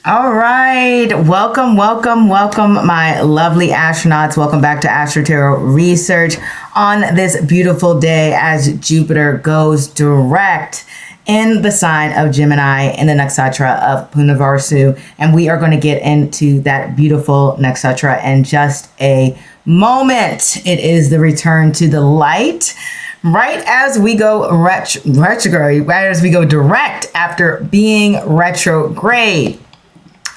All right. Welcome, my lovely astronauts. Welcome back to Astro-Tarot Research on this beautiful day as Jupiter goes direct in the sign of Gemini in the Nakshatra of Punarvasu. And we are going to get into that beautiful Nakshatra in just a moment. It is the return to the light. Right as we go retrograde, right as we go direct after being retrograde.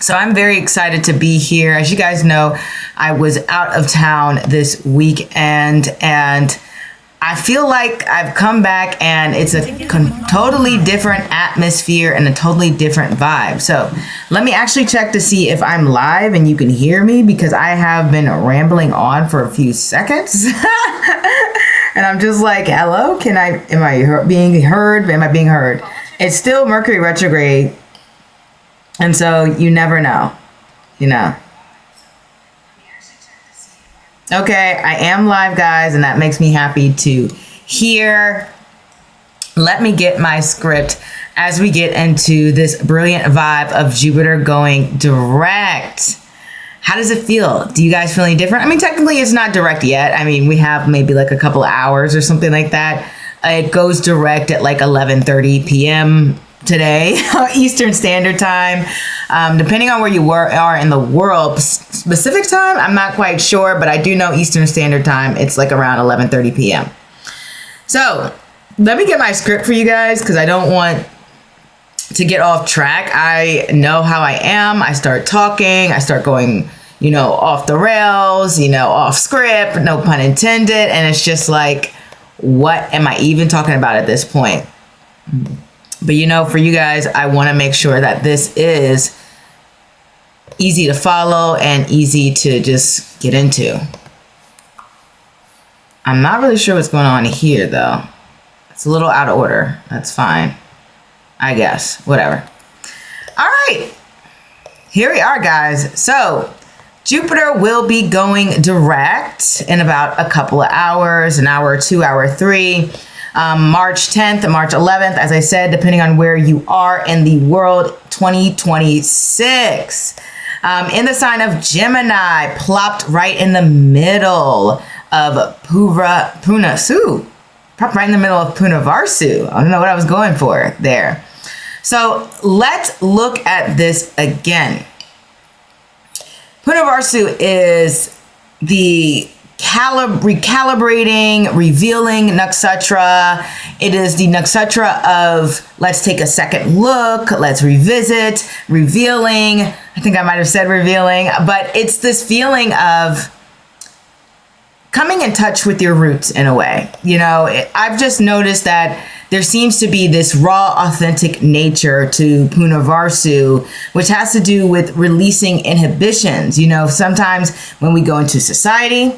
So I'm very excited to be here. As you guys know, I was out of town this weekend and I feel like I've come back and it's a totally different atmosphere and a totally different vibe. So let me actually check to see if I'm live and you can hear me, because I have been rambling on for a few seconds. And I'm just like, hello, am I being heard? Am I being heard? It's still Mercury retrograde. And so you never know, Okay, I am live, guys, and that makes me happy to hear. Let me get my script as we get into this brilliant vibe of Jupiter going direct. How does it feel? Do you guys feel any different? I mean, technically it's not direct yet. I mean, we have maybe like a couple of hours or something like that. It goes direct at like 11:30 p.m. today, Eastern Standard Time. Depending on where you are in the world, specific time, I'm not quite sure, but I do know Eastern Standard Time, it's like around 11:30 p.m. So let me get my script for you guys, because I don't want to get off track. I know how I am. I start talking, I start going, off the rails, off script, no pun intended. And it's just like, what am I even talking about at this point? But for you guys, I want to make sure that this is easy to follow and easy to just get into. I'm not really sure what's going on here, though. It's a little out of order. That's fine, I guess. Whatever. All right. Here we are, guys. So Jupiter will be going direct in about a couple of hours, an hour or two, hour three. March 10th and March 11th, as I said, depending on where you are in the world, 2026. In the sign of Gemini, plopped right in the middle of Punarvasu. Plopped right in the middle of Punarvasu. I don't know what I was going for there. So let's look at this again. Punarvasu is the recalibrating, revealing nakshatra. It is the nakshatra of let's take a second look, let's revisit, revealing. I think I might have said revealing, but it's this feeling of coming in touch with your roots in a way. I've just noticed that there seems to be this raw, authentic nature to Punarvasu, which has to do with releasing inhibitions. Sometimes when we go into society,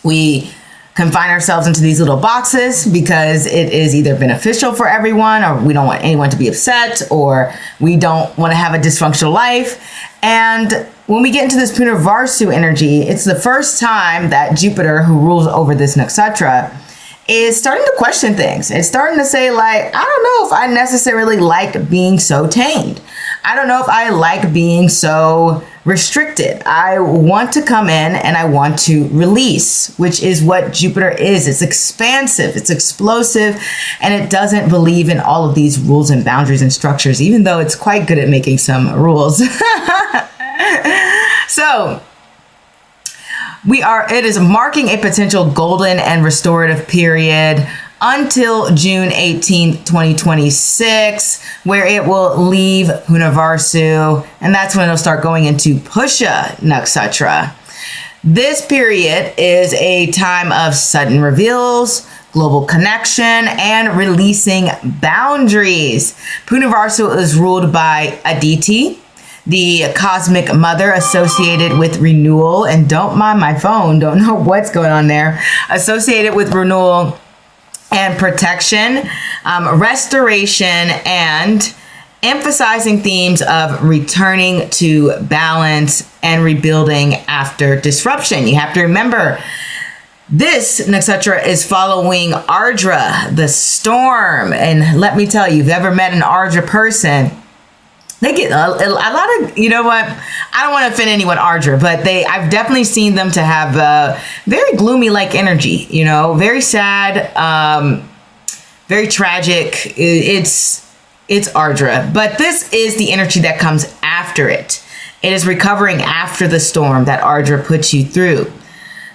we confine ourselves into these little boxes because it is either beneficial for everyone, or we don't want anyone to be upset, or we don't want to have a dysfunctional life. And when we get into this Punarvasu energy, it's the first time that Jupiter, who rules over this nakshatra, is starting to question things. It's starting to say, like, I don't know if I necessarily like being so tamed. I don't know if I like being so restricted. I want to come in and I want to release, which is what Jupiter is. It's expansive, it's explosive, and it doesn't believe in all of these rules and boundaries and structures, even though it's quite good at making some rules. So it is marking a potential golden and restorative period until June 18th, 2026, where it will leave Punarvasu, and that's when it'll start going into Pusha Nakshatra. This period is a time of sudden reveals, global connection, and releasing boundaries. Punarvasu is ruled by Aditi, the cosmic mother associated with renewal, and don't mind my phone, don't know what's going on there, associated with renewal and protection, restoration, and emphasizing themes of returning to balance and rebuilding after disruption. You have to remember, this nakshatra is following Ardra, the storm. And let me tell you, if you've ever met an Ardra person, They get a lot of, you know what? I don't want to offend anyone, Ardra, but I've definitely seen them to have very gloomy like energy, you know, very sad, very tragic. It's Ardra, but this is the energy that comes after it. It is recovering after the storm that Ardra puts you through.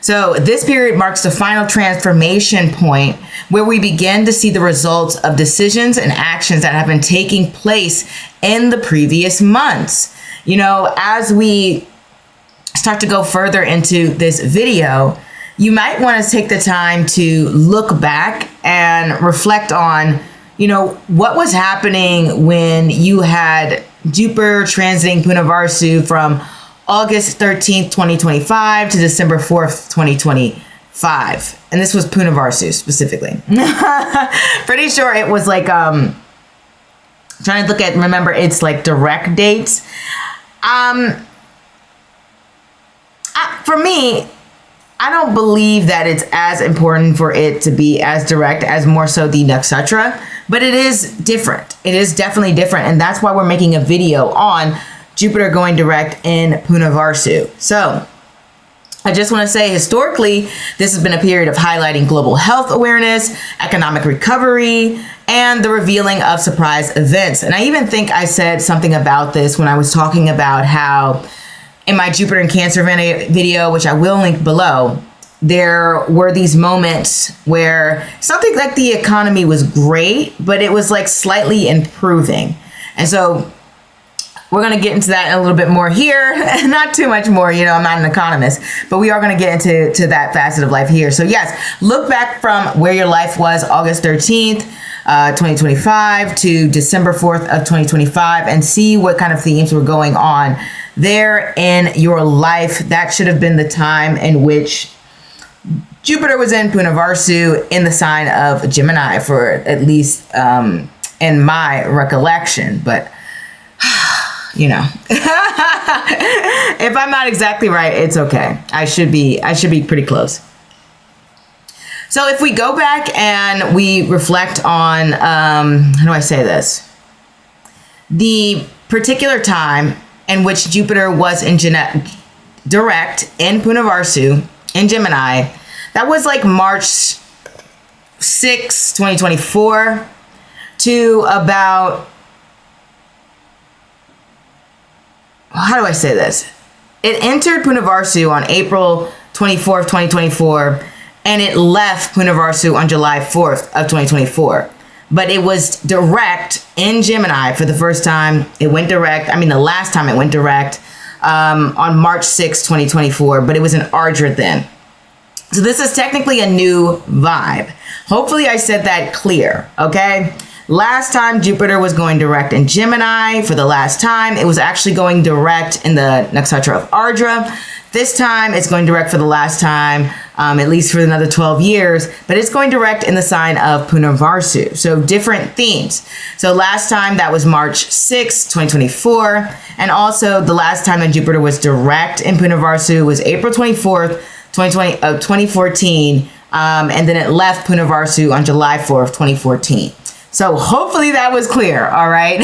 So this period marks the final transformation point where we begin to see the results of decisions and actions that have been taking place in the previous months. You know, as we start to go further into this video, you might want to take the time to look back and reflect on, you know, what was happening when you had Jupiter transiting Punarvasu from August 13th, 2025 to December 4th, 2025. And this was Punarvasu specifically. Pretty sure it was like, trying to look at, remember, it's like direct dates. For me, I don't believe that it's as important for it to be as direct as more so the Nakshatra, but it is different. It is definitely different. And that's why we're making a video on Jupiter going direct in Punarvasu. So I just want to say, historically, this has been a period of highlighting global health awareness, economic recovery, and the revealing of surprise events. And I even think I said something about this when I was talking about how in my Jupiter and Cancer video, which I will link below, there were these moments where something like the economy was great, but it was like slightly improving. And so we're going to get into that a little bit more here. Not too much more, you know, I'm not an economist, but we are going to get into that facet of life here. So yes, look back from where your life was August 13th, 2025 to December 4th of 2025 and see what kind of themes were going on there in your life. That should have been the time in which Jupiter was in Punarvasu in the sign of Gemini, for at least in my recollection. But you know, if I'm not exactly right, it's okay. I should be pretty close. So if we go back and we reflect on, how do I say this? The particular time in which Jupiter was in direct in Punarvasu in Gemini, that was like March 6, 2024 to about, how do I say this? It entered Punarvasu on April 24th, 2024, and it left Punarvasu on July 4th of 2024. But it was direct in Gemini for the first time. It went direct. I mean, the last time it went direct on March 6th, 2024, but it was an Ardra then. So this is technically a new vibe. Hopefully I said that clear, okay? Last time Jupiter was going direct in Gemini. For the last time, it was actually going direct in the Nakshatra of Ardra. This time, it's going direct for the last time, at least for another 12 years, but it's going direct in the sign of Punarvasu. So different themes. So last time, that was March 6, 2024. And also the last time that Jupiter was direct in Punarvasu was April 24th, 2014. And then it left Punarvasu on July 4th, 2014. So hopefully that was clear, all right?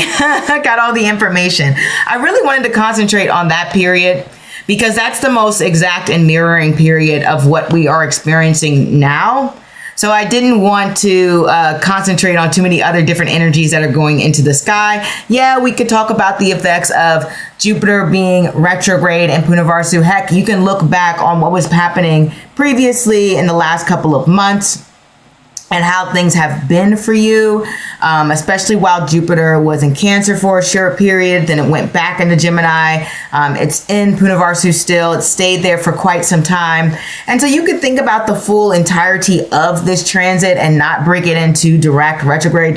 Got all the information. I really wanted to concentrate on that period because that's the most exact and mirroring period of what we are experiencing now. So I didn't want to concentrate on too many other different energies that are going into the sky. Yeah, we could talk about the effects of Jupiter being retrograde and Punarvasu. Heck, you can look back on what was happening previously in the last couple of months and how things have been for you, especially while Jupiter was in Cancer for a short period. Then it went back into Gemini. It's in Punarvasu still. It stayed there for quite some time. And so you could think about the full entirety of this transit and not break it into direct, retrograde,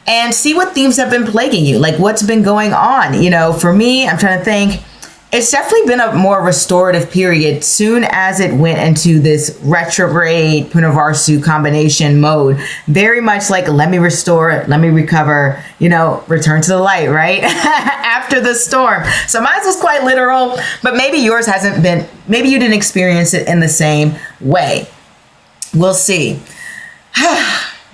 and see what themes have been plaguing you, like what's been going on. You know, for me, I'm trying to think. It's definitely been a more restorative period soon as it went into this retrograde Punarvasu combination mode. Very much like, let me restore, let me recover, you know, return to the light, right? After the storm. So mine was quite literal, but maybe yours hasn't been, maybe you didn't experience it in the same way. We'll see.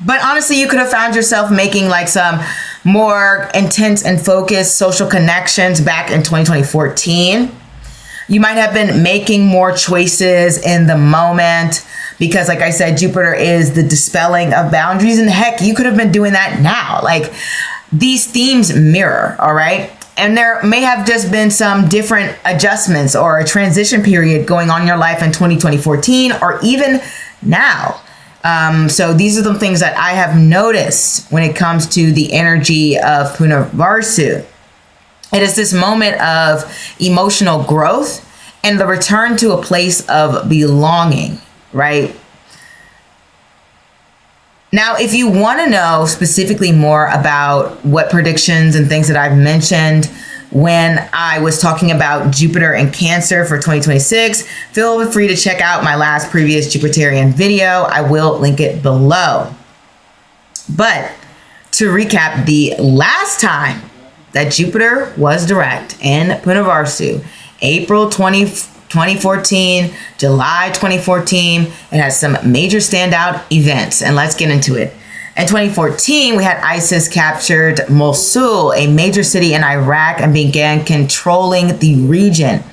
But honestly, you could have found yourself making like some more intense and focused social connections back in 2014. You might have been making more choices in the moment because, like I said, Jupiter is the dispelling of boundaries. And heck, you could have been doing that now. Like, these themes mirror, all right? And there may have just been some different adjustments or a transition period going on in your life in 2014 or even now. So these are the things that I have noticed when it comes to the energy of Punarvasu. It is this moment of emotional growth and the return to a place of belonging, right? Now, if you want to know specifically more about what predictions and things that I've mentioned when I was talking about Jupiter and Cancer for 2026, feel free to check out my last previous Jupiterian video. I will link it below. But to recap, the last time that Jupiter was direct in Punarvasu, April 2014, July 2014, it has some major standout events, and let's get into it. In 2014, we had ISIS captured Mosul, a major city in Iraq, and began controlling the region.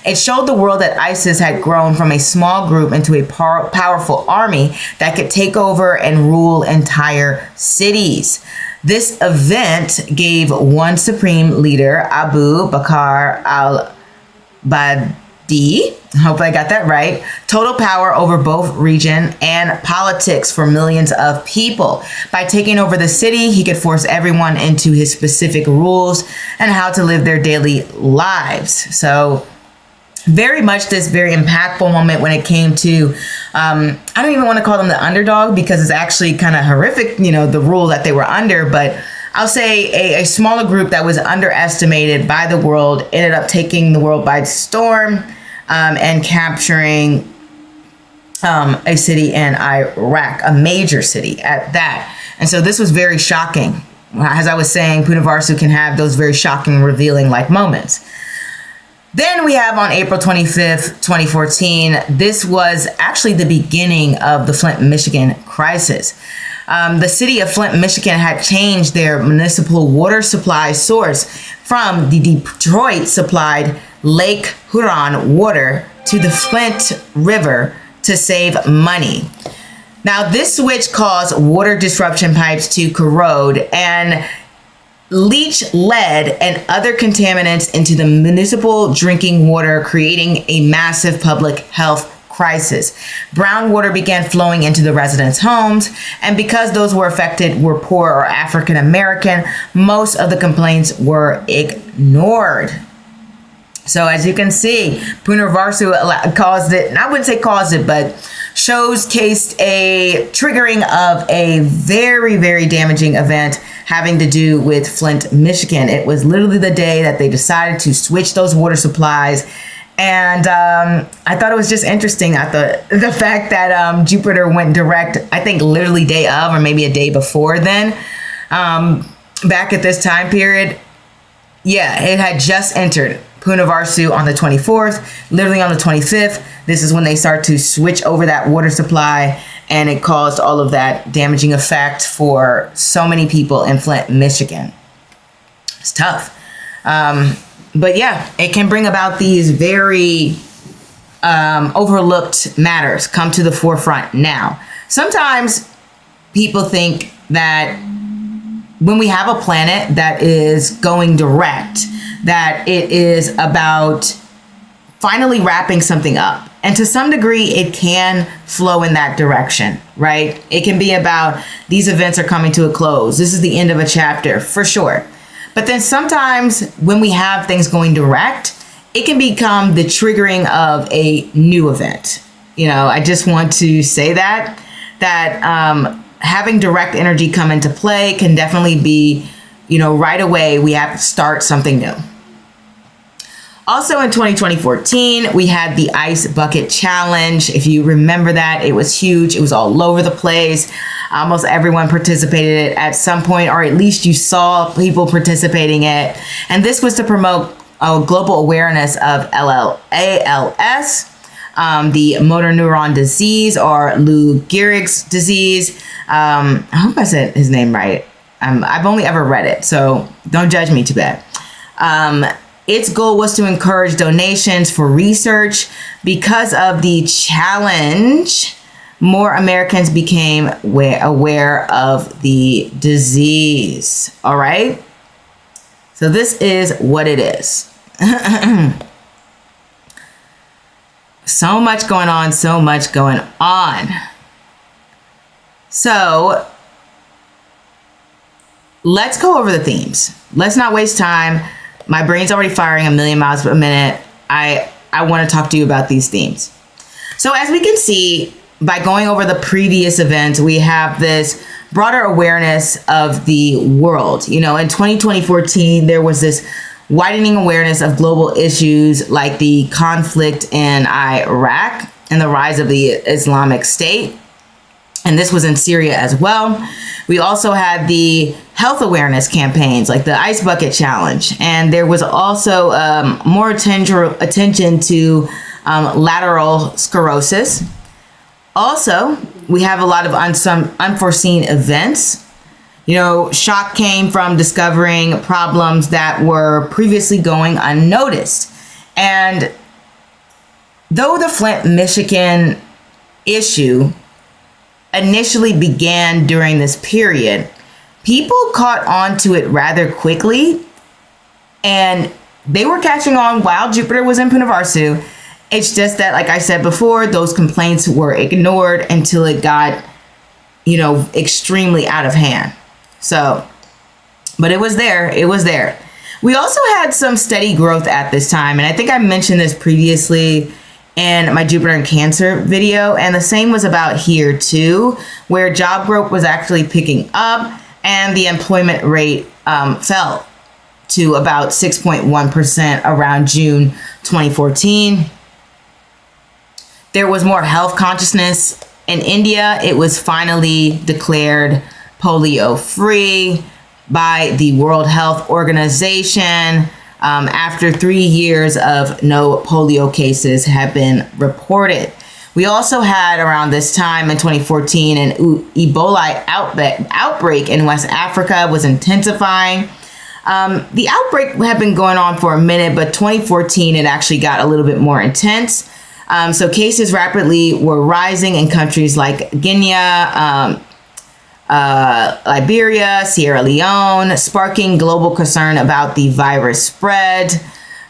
It showed the world that ISIS had grown from a small group into a powerful army that could take over and rule entire cities. This event gave one supreme leader, Abu Bakr al-Baghdadi, I hope I got that right, total power over both region and politics for millions of people. By taking over the city, he could force everyone into his specific rules and how to live their daily lives. So very much this very impactful moment when it came to, I don't even want to call them the underdog because it's actually kind of horrific, the rule that they were under, but I'll say a smaller group that was underestimated by the world ended up taking the world by storm and capturing a city in Iraq, a major city at that. And so this was very shocking. As I was saying, Punarvasu can have those very shocking, revealing like moments. Then we have on April 25th, 2014, this was actually the beginning of the Flint, Michigan crisis. The city of Flint, Michigan had changed their municipal water supply source from the Detroit supplied Lake Huron water to the Flint River to save money. Now, this switch caused water disruption pipes to corrode and leach lead and other contaminants into the municipal drinking water, creating a massive public health crisis. Brown water began flowing into the residents' homes, and because those were affected were poor or African American, most of the complaints were ignored. So as you can see, Punarvasu caused it, and I wouldn't say caused it, but showcased a triggering of a very, very damaging event having to do with Flint, Michigan. It was literally the day that they decided to switch those water supplies. And I thought it was just interesting. I thought the fact that Jupiter went direct, I think literally day of or maybe a day before then, back at this time period. Yeah, it had just entered Punarvasu on the 24th, literally on the 25th. This is when they start to switch over that water supply, and it caused all of that damaging effect for so many people in Flint, Michigan. It's tough. But yeah, it can bring about these very overlooked matters come to the forefront now. Sometimes people think that when we have a planet that is going direct, that it is about finally wrapping something up. And to some degree, it can flow in that direction, right? It can be about these events are coming to a close. This is the end of a chapter, for sure. But then sometimes when we have things going direct, it can become the triggering of a new event. I just want to say that having direct energy come into play can definitely be, right away, we have to start something new. Also in 2014, we had the Ice Bucket Challenge. If you remember that, it was huge. It was all over the place. Almost everyone participated at some point, or at least you saw people participating in it. And this was to promote global awareness of ALS, the motor neuron disease, or Lou Gehrig's disease. I hope I said his name right. I've only ever read it, so don't judge me too bad. Its goal was to encourage donations for research. Because of the challenge, more Americans became aware of the disease. All right. So this is what it is. So much going on, so much going on. So let's go over the themes. Let's not waste time. My brain's already firing a million miles a minute. I want to talk to you about these themes. So as we can see, by going over the previous events, we have this broader awareness of the world. You know, in 2014, there was this widening awareness of global issues like the conflict in Iraq and the rise of the Islamic State. And this was in Syria as well. We also had the health awareness campaigns like the Ice Bucket Challenge. And there was also more attention to lateral sclerosis. Also, we have a lot of some unforeseen events. You know, shock came from discovering problems that were previously going unnoticed. And though the Flint, Michigan issue initially began during this period, people caught on to it rather quickly, and they were catching on while Jupiter was in Punarvasu. It's just that, like I said before, those complaints were ignored until it got, you know, extremely out of hand. So, but it was there. It was there. We also had some steady growth at this time, and I think I mentioned this previously in my Jupiter and Cancer video, and the same was about here too, where job growth was actually picking up and the employment rate fell to about 6.1% around June 2014. There was more health consciousness in India. It was finally declared polio free by the World Health Organization. After 3 years of no polio cases have been reported. We also had around this time in 2014 an Ebola outbreak in West Africa was intensifying. The outbreak had been going on for a minute, but 2014 it actually got a little bit more intense. So cases rapidly were rising in countries like Guinea, Liberia, Sierra Leone, sparking global concern about the virus spread.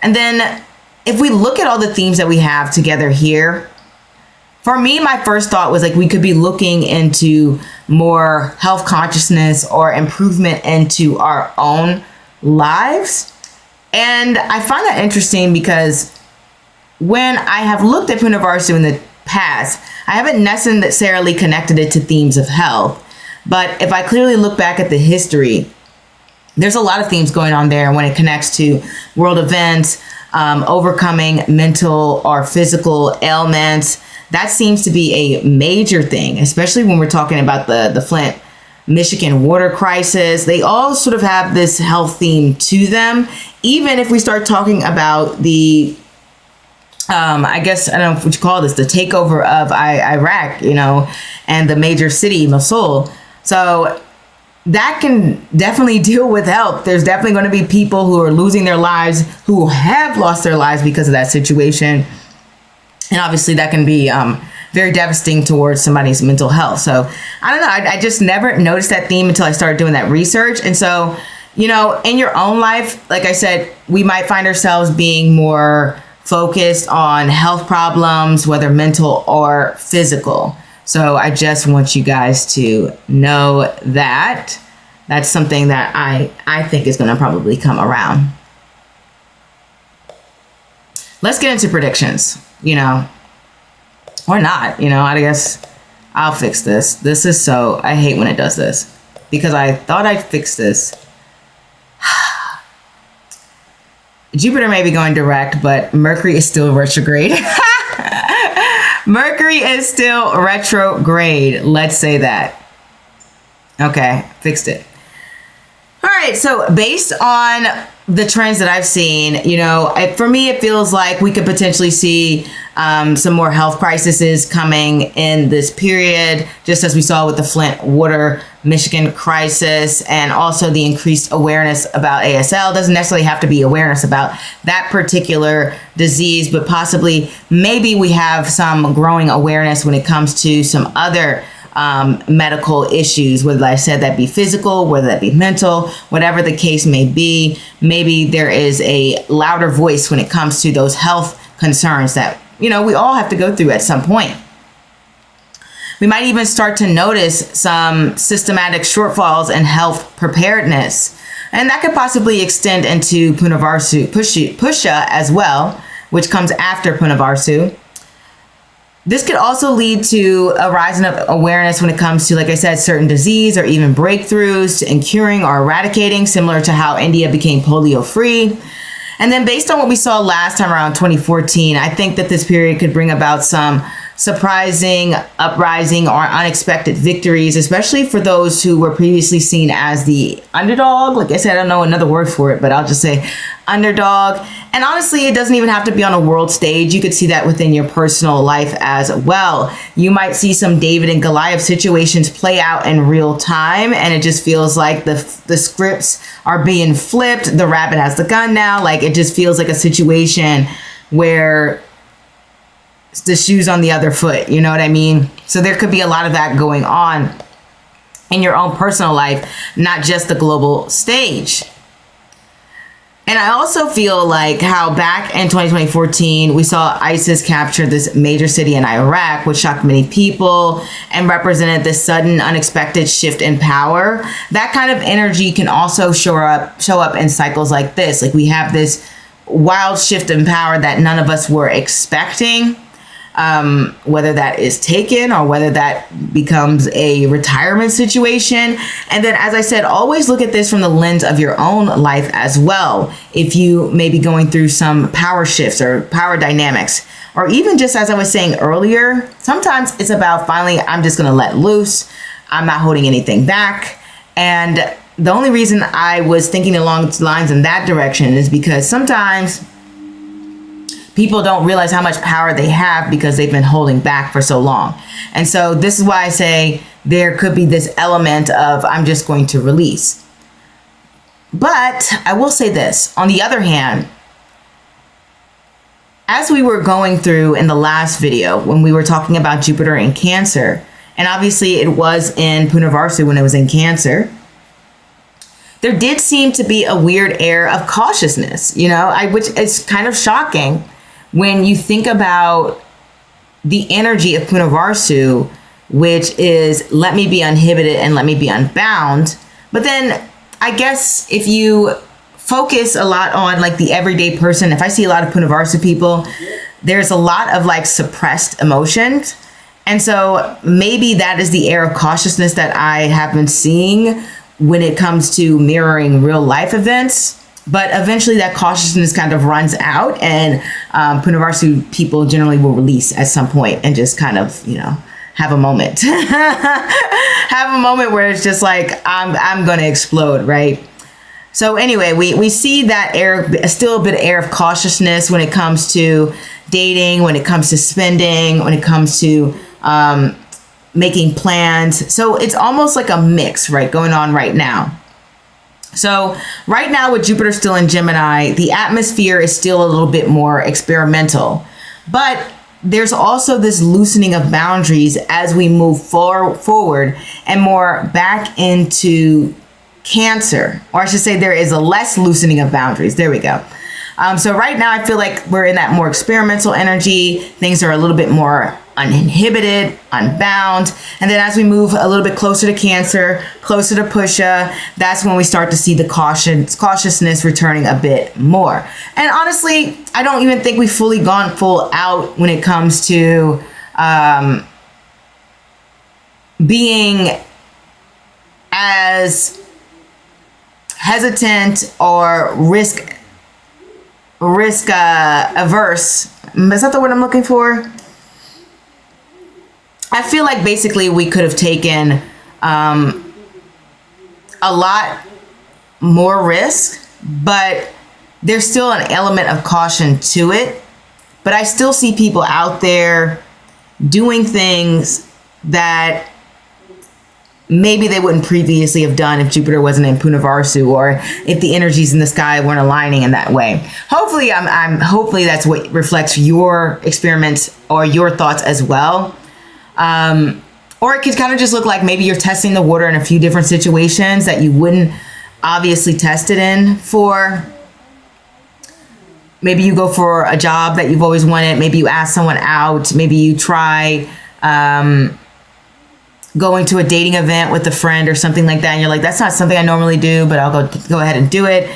And then if we look at all the themes that we have together here, for me, my first thought was like we could be looking into more health consciousness or improvement into our own lives. And I find that interesting because when I have looked at Punarvasu in the past, I haven't necessarily connected it to themes of health. But if I clearly look back at the history, there's a lot of themes going on there when it connects to world events, overcoming mental or physical ailments. That seems to be a major thing, especially when we're talking about the Flint, Michigan water crisis. They all sort of have this health theme to them. Even if we start talking about the, I guess, I don't know what you call this, the takeover of Iraq, you know, and the major city, Mosul. So that can definitely deal with health. There's definitely going to be people who are losing their lives, who have lost their lives because of that situation. And obviously that can be very devastating towards somebody's mental health. So I don't know. I just never noticed that theme until I started doing that research. And so, you know, in your own life, like I said, we might find ourselves being more focused on health problems, whether mental or physical. So I just want you guys to know that that's something that I think is going to probably come around. Let's get into predictions, you know, or not, you know, I guess I'll fix this. This is so, I hate when it does this because I thought I'd fix this. Jupiter may be going direct, but Mercury is still retrograde. Mercury is still retrograde. Let's say that. Okay, fixed it. All right, so based on the trends that I've seen, you know, for me, it feels like we could potentially see some more health crises coming in this period, just as we saw with the Flint water Michigan crisis, and also the increased awareness about ASL. Doesn't necessarily have to be awareness about that particular disease, but possibly maybe we have some growing awareness when it comes to some other medical issues, whether I said that be physical, whether that be mental, whatever the case may be. Maybe there is a louder voice when it comes to those health concerns that, you know, we all have to go through at some point. We might even start to notice some systematic shortfalls in health preparedness. And that could possibly extend into Punarvasu Pusha as well, which comes after Punarvasu. This could also lead to a rise in awareness when it comes to, like I said, certain disease or even breakthroughs in curing or eradicating, similar to how India became polio free. And then based on what we saw last time around 2014, I think that this period could bring about some surprising uprising or unexpected victories, especially for those who were previously seen as the underdog. Like I said, I don't know another word for it, but I'll just say underdog. And honestly, it doesn't even have to be on a world stage. You could see that within your personal life as well. You might see some David and Goliath situations play out in real time, and it just feels like the scripts are being flipped. The rabbit has the gun now. Like, it just feels like a situation where the shoe's on the other foot, you know what I mean? So there could be a lot of that going on in your own personal life, not just the global stage. And I also feel like how back in 2014, we saw ISIS capture this major city in Iraq, which shocked many people and represented this sudden, unexpected shift in power. That kind of energy can also show up in cycles like this. Like, we have this wild shift in power that none of us were expecting. Whether that is taken or whether that becomes a retirement situation. And then, as I said, always look at this from the lens of your own life as well. If you may be going through some power shifts or power dynamics, or even just as I was saying earlier, sometimes it's about finally, I'm just going to let loose. I'm not holding anything back. And the only reason I was thinking along the lines in that direction is because sometimes people don't realize how much power they have because they've been holding back for so long. And so this is why I say there could be this element of, I'm just going to release. But I will say this, on the other hand, as we were going through in the last video, when we were talking about Jupiter in Cancer, and obviously it was in Punarvasu when it was in Cancer, there did seem to be a weird air of cautiousness, you know, which is kind of shocking when you think about the energy of Punarvasu, which is let me be uninhibited and let me be unbound. But then I guess if you focus a lot on like the everyday person, if I see a lot of Punarvasu people, there's a lot of like suppressed emotions. And so maybe that is the air of cautiousness that I have been seeing when it comes to mirroring real life events. But eventually that cautiousness kind of runs out, and Punarvasu people generally will release at some point and just kind of, you know, have a moment. Have a moment where it's just like, I'm going to explode, right? So anyway, we see that air, still a bit of air of cautiousness when it comes to dating, when it comes to spending, when it comes to making plans. So it's almost like a mix, right, going on right now. So right now with Jupiter still in Gemini, the atmosphere is still a little bit more experimental, but there's also this loosening of boundaries as we move forward and more back into Cancer, or I should say there is a less loosening of boundaries. There we go. So right now I feel like we're in that more experimental energy. Things are a little bit more uninhibited, unbound. And then as we move a little bit closer to Cancer, closer to Pusha, that's when we start to see the cautiousness returning a bit more. And honestly, I don't even think we've fully gone full out when it comes to being as hesitant or risk averse. Is that the word I'm looking for? I feel like basically we could have taken a lot more risk, but there's still an element of caution to it. but I still see people out there doing things that maybe they wouldn't previously have done if Jupiter wasn't in Punarvasu, or if the energies in the sky weren't aligning in that way. Hopefully, hopefully that's what reflects your experiments or your thoughts as well. Or it could kind of just look like maybe you're testing the water in a few different situations that you wouldn't obviously test it in for. Maybe you go for a job that you've always wanted. Maybe you ask someone out. Maybe you try going to a dating event with a friend or something like that, and you're like, that's not something I normally do, but I'll go ahead and do it.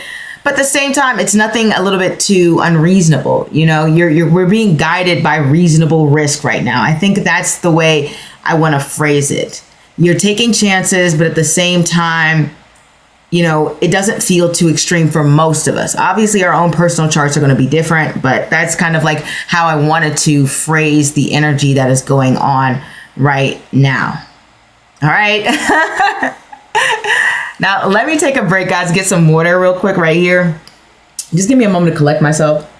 But at the same time, it's nothing a little bit too unreasonable. You know, we're being guided by reasonable risk right now. I think that's the way I want to phrase it. You're taking chances, but at the same time, you know, it doesn't feel too extreme for most of us. Obviously, our own personal charts are going to be different, but that's kind of like how I wanted to phrase the energy that is going on right now. All right. Now, let me take a break, guys. Get some water real quick right here. Just give me a moment to collect myself.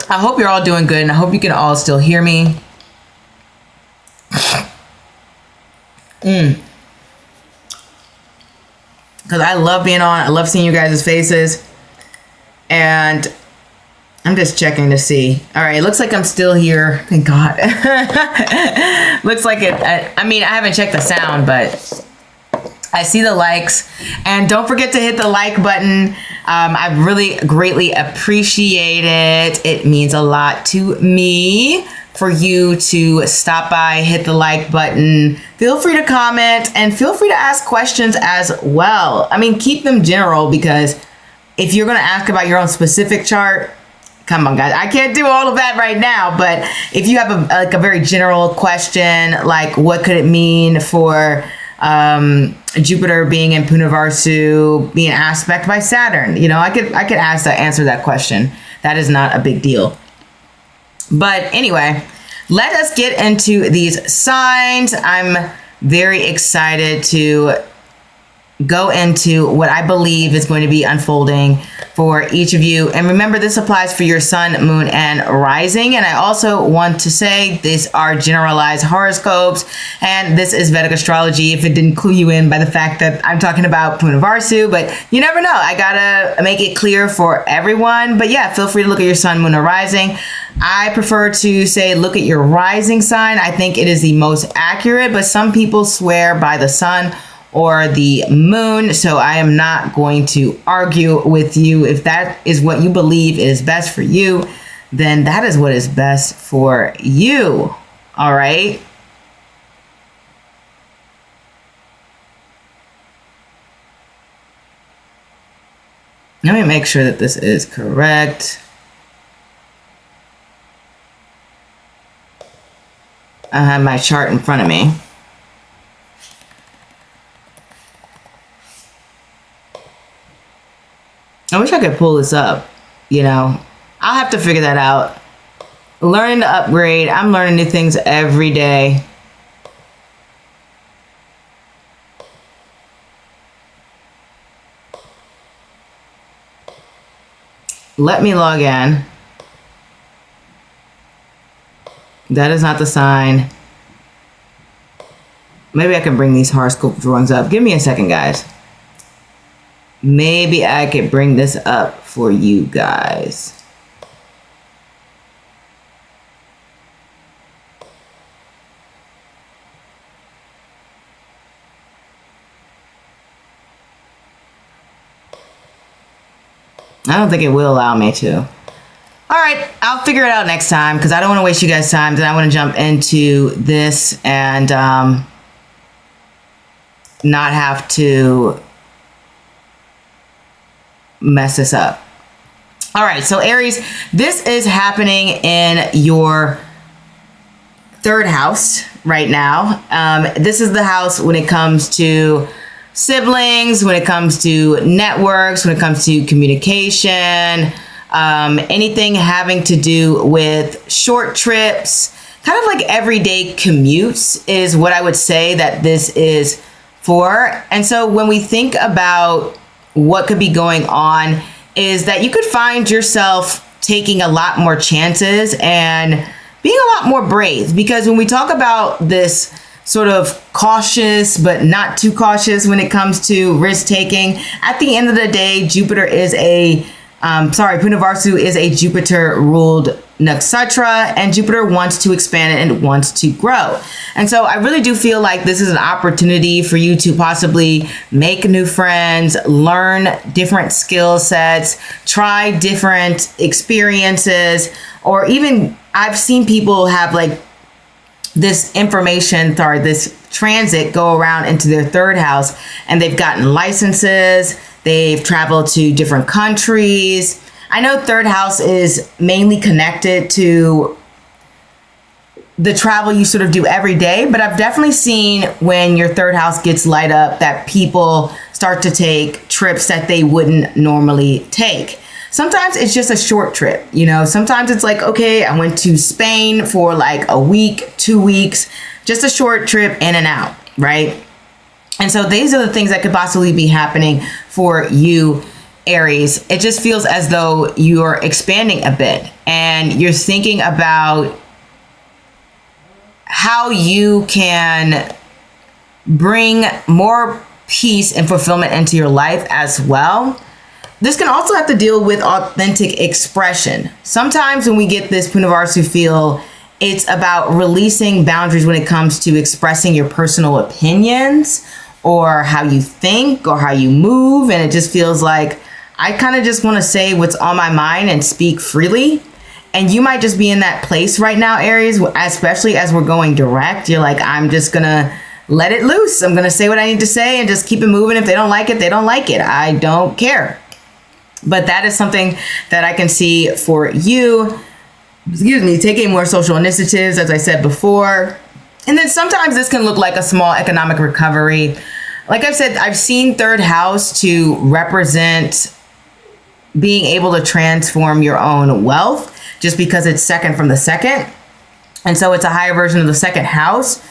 I hope you're all doing good, and I hope you can all still hear me. Because I love being on. I love seeing you guys' faces. And I'm just checking to see. All right, it looks like I'm still here. Thank God. Looks like it. I mean, I haven't checked the sound, but I see the likes. And don't forget to hit the like button. I really greatly appreciate it. It means a lot to me for you to stop by, hit the like button. Feel free to comment and feel free to ask questions as well. I mean, keep them general, because if you're going to ask about your own specific chart, come on, guys. I can't do all of that right now, but if you have a very general question, like what could it mean for Jupiter being in Punarvasu, being aspect by Saturn, you know, I could answer that question. That is not a big deal. But anyway, let us get into these signs. I'm very excited to go into what I believe is going to be unfolding for each of you. And remember, this applies for your sun, moon, and rising. And I also want to say these are generalized horoscopes, and this is Vedic astrology, if it didn't clue you in by the fact that I'm talking about Punarvasu, but you never know. I gotta make it clear for everyone. But yeah, feel free to look at your sun, moon, or rising. I prefer to say look at your rising sign. I think it is the most accurate, but some people swear by the sun or the moon, so I am not going to argue with you. If that is what you believe is best for you, then that is what is best for you. All right. Let me make sure that this is correct. I have my chart in front of me. I wish I could pull this up, you know. I'll have to figure that out. Learning to upgrade. I'm learning new things every day. Let me log in. That is not the sign. Maybe I can bring these horoscope drawings up. Give me a second, guys. Maybe I could bring this up for you guys. I don't think it will allow me to. All right, I'll figure it out next time, because I don't want to waste you guys' time. Then I want to jump into this and not have to mess this up. All right, so Aries, this is happening in your third house right now. This is the house when it comes to siblings, when it comes to networks, when it comes to communication, anything having to do with short trips, kind of like everyday commutes is what I would say that this is for. And so when we think about what could be going on is that you could find yourself taking a lot more chances and being a lot more brave. Because when we talk about this sort of cautious, but not too cautious when it comes to risk taking, at the end of the day, Punarvasu is a Jupiter ruled Nakshatra, and Jupiter wants to expand and wants to grow. And so I really do feel like this is an opportunity for you to possibly make new friends, learn different skill sets, try different experiences, or even I've seen people have like this transit go around into their third house, and they've gotten licenses, they've traveled to different countries. I know third house is mainly connected to the travel you sort of do every day, but I've definitely seen when your third house gets light up that people start to take trips that they wouldn't normally take. Sometimes it's just a short trip, sometimes it's like, okay, I went to Spain for like a week, 2 weeks, just a short trip in and out, right? And so these are the things that could possibly be happening for you, Aries. It just feels as though you're expanding a bit and you're thinking about how you can bring more peace and fulfillment into your life as well. This can also have to deal with authentic expression. Sometimes when we get this Punarvasu feel, it's about releasing boundaries when it comes to expressing your personal opinions or how you think or how you move. And it just feels like I kind of just want to say what's on my mind and speak freely. And you might just be in that place right now, Aries, especially as we're going direct. You're like, I'm just going to let it loose. I'm going to say what I need to say and just keep it moving. If they don't like it, they don't like it. I don't care. But that is something that I can see for you. Taking more social initiatives, as I said before. And then sometimes this can look like a small economic recovery. Like I've said, I've seen third house to represent being able to transform your own wealth just because it's second from the second. And so it's a higher version of the second house.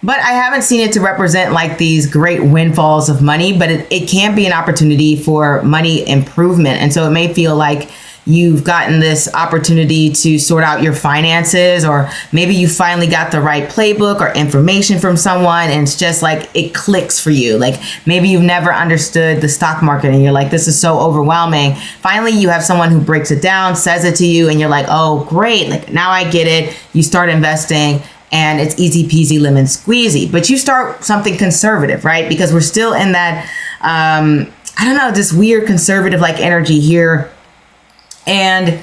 But I haven't seen it to represent like these great windfalls of money, but it can be an opportunity for money improvement. And so it may feel like you've gotten this opportunity to sort out your finances, or maybe you finally got the right playbook or information from someone and it's just like it clicks for you. Like maybe you've never understood the stock market and you're like, this is so overwhelming. Finally, you have someone who breaks it down, says it to you, and you're like, oh, great. Like now I get it. You start investing and it's easy peasy lemon squeezy, but you start something conservative, right? Because we're still in that, this weird conservative like energy here. And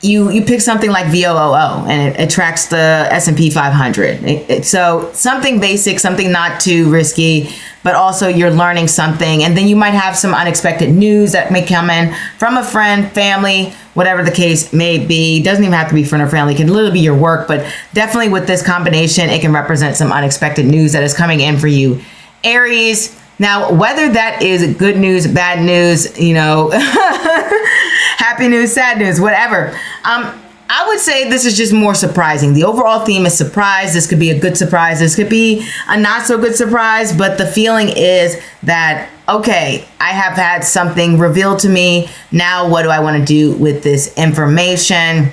you pick something like VOOO and it attracts the S&P 500. So something basic, something not too risky, but also you're learning something. And then you might have some unexpected news that may come in from a friend, family, whatever the case may be. Doesn't even have to be friend or family. It can literally be your work, but definitely with this combination, it can represent some unexpected news that is coming in for you, Aries. Now, whether that is good news, bad news, happy news, sad news, whatever. I would say this is just more surprising. The overall theme is surprise. This could be a good surprise. This could be a not so good surprise, but the feeling is that, okay, I have had something revealed to me. Now, what do I want to do with this information?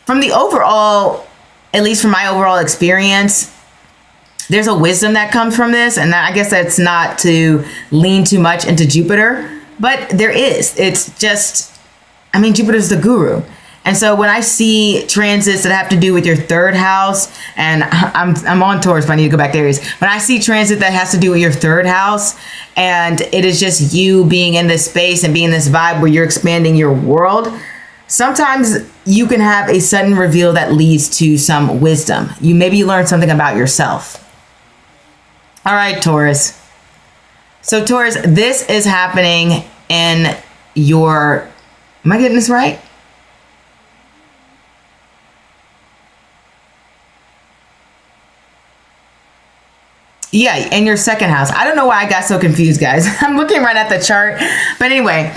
From the overall, at least from my overall experience, there's a wisdom that comes from this. And I guess that's not to lean too much into Jupiter, but there is. It's just, Jupiter's the guru. And so when I see transits that have to do with your third house, and I'm on Taurus, but I need to go back to Aries. When I see transit that has to do with your third house, and it is just you being in this space and being in this vibe where you're expanding your world, sometimes you can have a sudden reveal that leads to some wisdom. You maybe learn something about yourself. All right, Taurus. So Taurus, this is happening in your, am I getting this right? Yeah, in your second house. I don't know why I got so confused, guys. I'm looking right at the chart. But anyway,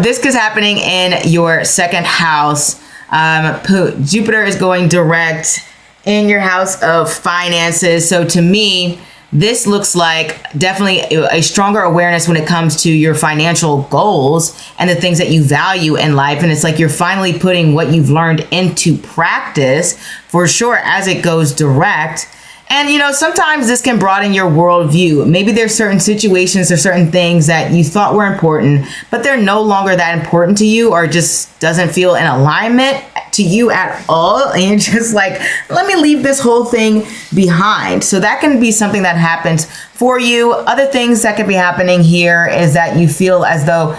this is happening in your second house. Jupiter is going direct in your house of finances. So to me, this looks like definitely a stronger awareness when it comes to your financial goals and the things that you value in life. And it's like you're finally putting what you've learned into practice for sure as it goes direct. And, you know, sometimes this can broaden your worldview. Maybe there's certain situations or certain things that you thought were important, but they're no longer that important to you, or just doesn't feel in alignment to you at all. And you're just like, let me leave this whole thing behind. So that can be something that happens for you. Other things that could be happening here is that you feel as though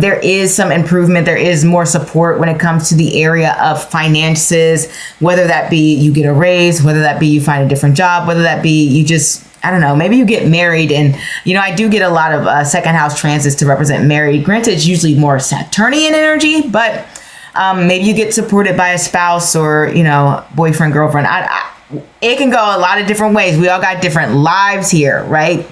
there is some improvement. There is more support when it comes to the area of finances, whether that be you get a raise, whether that be you find a different job, whether that be you just, I don't know, maybe you get married. And, you know, I do get a lot of second house transits to represent married. Granted, it's usually more Saturnian energy, but maybe you get supported by a spouse or, you know, boyfriend, girlfriend. It can go a lot of different ways. We all got different lives here, right?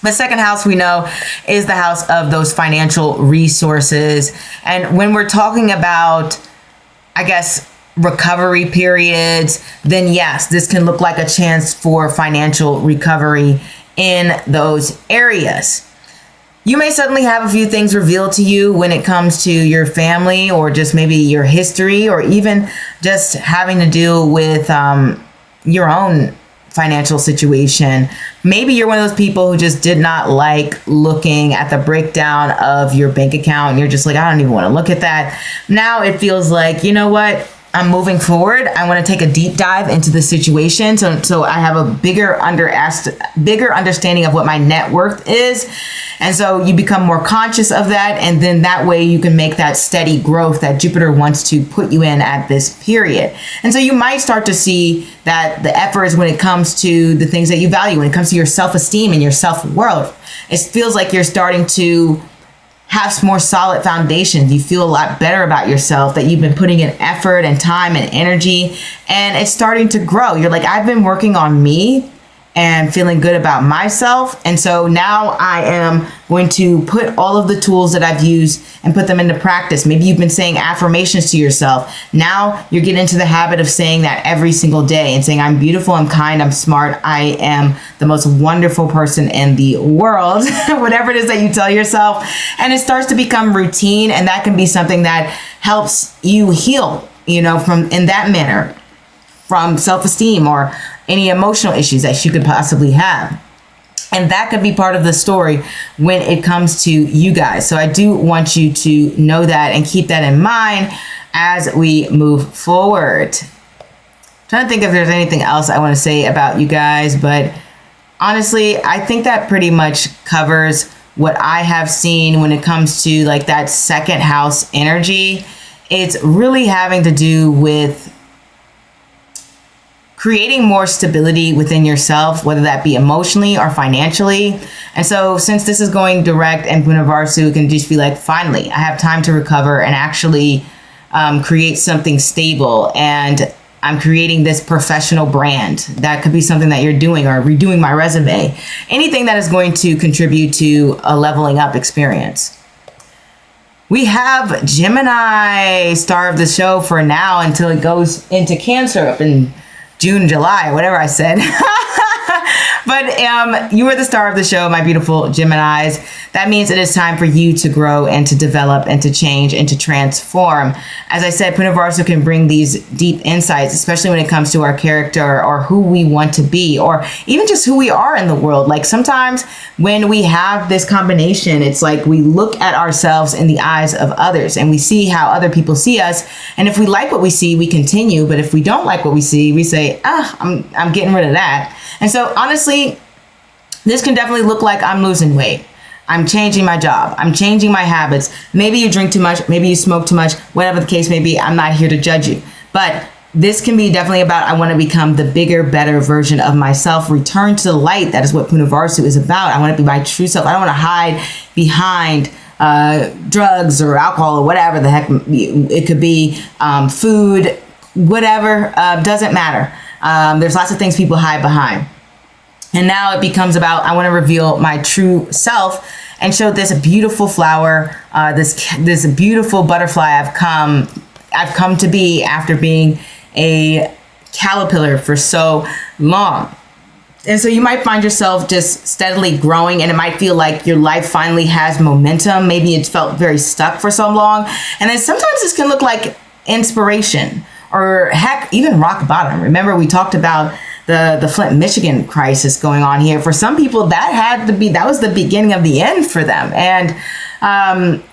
The second house we know is the house of those financial resources. And when we're talking about, I guess, recovery periods, then yes, this can look like a chance for financial recovery in those areas. You may suddenly have a few things revealed to you when it comes to your family, or just maybe your history, or even just having to deal with your own financial situation. Maybe you're one of those people who just did not like looking at the breakdown of your bank account, and you're just like, I don't even want to look at that. Now it feels like, you know what? I'm moving forward. I want to take a deep dive into the situation. So I have a bigger understanding of what my net worth is. And so you become more conscious of that. And then that way you can make that steady growth that Jupiter wants to put you in at this period. And so you might start to see that the efforts when it comes to the things that you value, when it comes to your self-esteem and your self-worth, it feels like you're starting to have more solid foundations. You feel a lot better about yourself, that you've been putting in effort and time and energy, and it's starting to grow. You're like, I've been working on me and feeling good about myself. And so now I am going to put all of the tools that I've used and put them into practice. Maybe you've been saying affirmations to yourself. Now you're getting into the habit of saying that every single day and saying, I'm beautiful, I'm kind, I'm smart, I am the most wonderful person in the world, whatever it is that you tell yourself. And it starts to become routine, and that can be something that helps you heal, you know, from in that manner, from self-esteem or any emotional issues that you could possibly have. And that could be part of the story when it comes to you guys. So I do want you to know that and keep that in mind as we move forward. I'm trying to think if there's anything else I want to say about you guys, but honestly, I think that pretty much covers what I have seen when it comes to like that second house energy. It's really having to do with creating more stability within yourself, whether that be emotionally or financially. And so since this is going direct and Punarvasu can just be like, finally, I have time to recover and actually create something stable. And I'm creating this professional brand. That could be something that you're doing, or redoing my resume. Anything that is going to contribute to a leveling up experience. We have Gemini, star of the show for now until it goes into Cancer up in June, July, whatever I said. But you are the star of the show, my beautiful Geminis. That means it is time for you to grow and to develop and to change and to transform. As I said, Punarvasu can bring these deep insights, especially when it comes to our character or who we want to be, or even just who we are in the world. Like sometimes when we have this combination, it's like we look at ourselves in the eyes of others and we see how other people see us. And if we like what we see, we continue. But if we don't like what we see, we say, I'm getting rid of that. And so honestly, this can definitely look like I'm losing weight. I'm changing my job. I'm changing my habits. Maybe you drink too much. Maybe you smoke too much. Whatever the case may be, I'm not here to judge you. But this can be definitely about, I want to become the bigger, better version of myself. Return to the light. That is what Punarvasu is about. I want to be my true self. I don't want to hide behind drugs or alcohol or whatever the heck it could be. Food, whatever, doesn't matter. There's lots of things people hide behind. And now it becomes about, I want to reveal my true self and show this beautiful flower, this beautiful butterfly I've come to be after being a caterpillar for so long. And so you might find yourself just steadily growing, and it might feel like your life finally has momentum. Maybe it's felt very stuck for so long. And then sometimes this can look like inspiration, or heck, even rock bottom. Remember, we talked about the Flint, Michigan crisis going on here. For some people, that was the beginning of the end for them. And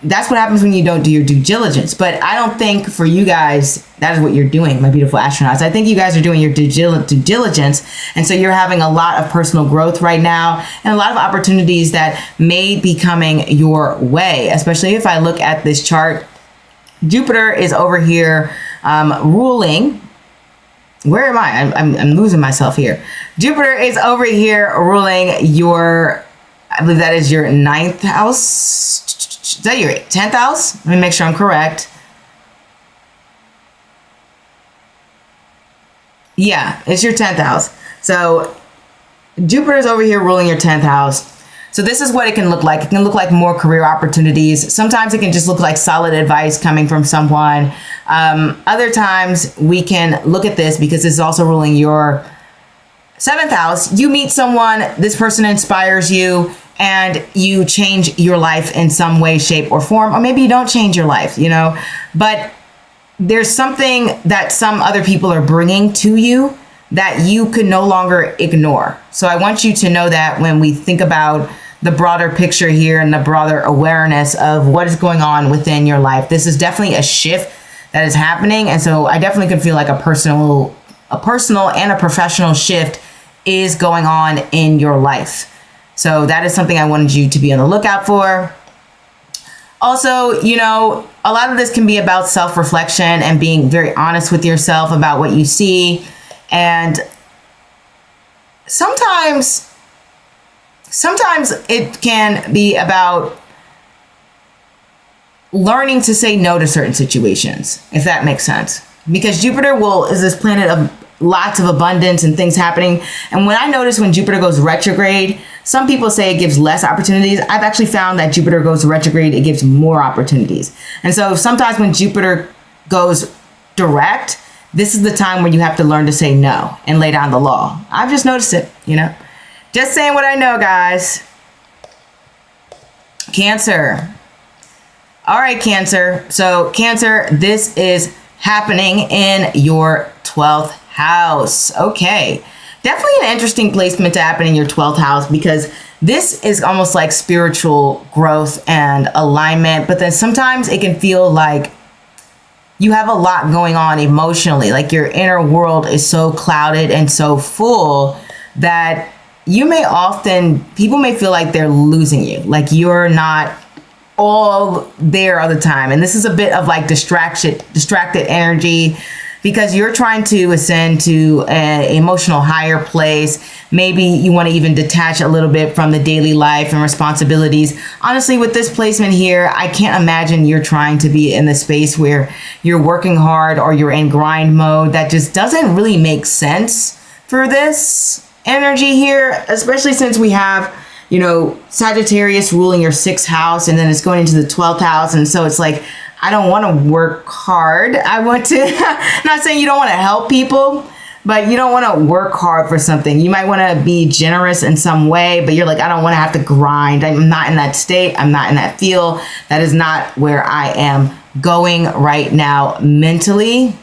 that's what happens when you don't do your due diligence. But I don't think for you guys, that is what you're doing, my beautiful astronauts. I think you guys are doing your due diligence. And so you're having a lot of personal growth right now, and a lot of opportunities that may be coming your way, especially if I look at this chart. Jupiter is over here ruling. Where am I? I'm losing myself here. Jupiter is over here ruling your, I believe that is your 9th house. Is that your 10th house? Let me make sure I'm correct. Yeah, it's your 10th house. So Jupiter is over here ruling your 10th house. So this is what it can look like. It can look like more career opportunities. Sometimes it can just look like solid advice coming from someone. Other times we can look at this because this is also ruling your 7th house. You meet someone, this person inspires you, and you change your life in some way, shape, or form. Or maybe you don't change your life, but there's something that some other people are bringing to you that you could no longer ignore. So I want you to know that when we think about the broader picture here and the broader awareness of what is going on within your life, this is definitely a shift that is happening. And so I definitely can feel like a personal and a professional shift is going on in your life. So that is something I wanted you to be on the lookout for. Also, a lot of this can be about self-reflection and being very honest with yourself about what you see. And sometimes it can be about learning to say no to certain situations, if that makes sense. Because Jupiter is this planet of lots of abundance and things happening. And when I notice when Jupiter goes retrograde, some people say it gives less opportunities. I've actually found that Jupiter goes retrograde, it gives more opportunities. And so sometimes when Jupiter goes direct, this is the time when you have to learn to say no and lay down the law. I've just noticed it, Just saying what I know, guys. Cancer. All right, Cancer. So Cancer, this is happening in your 12th house. Okay. Definitely an interesting placement to happen in your 12th house, because this is almost like spiritual growth and alignment. But then sometimes it can feel like you have a lot going on emotionally. Like your inner world is so clouded and so full that people may feel like they're losing you. Like you're not all there all the time. And this is a bit of like distracted energy, because you're trying to ascend to an emotional higher place. Maybe you want to even detach a little bit from the daily life and responsibilities. Honestly, with this placement here, I can't imagine you're trying to be in the space where you're working hard or you're in grind mode. That just doesn't really make sense for this energy here, especially since we have, Sagittarius ruling your 6th house, and then it's going into the 12th house. And so it's like, I don't want to work hard. I want to, not saying you don't want to help people, but you don't want to work hard for something. You might want to be generous in some way, but you're like, I don't want to have to grind. I'm not in that state. I'm not in that feel. That is not where I am going right now mentally.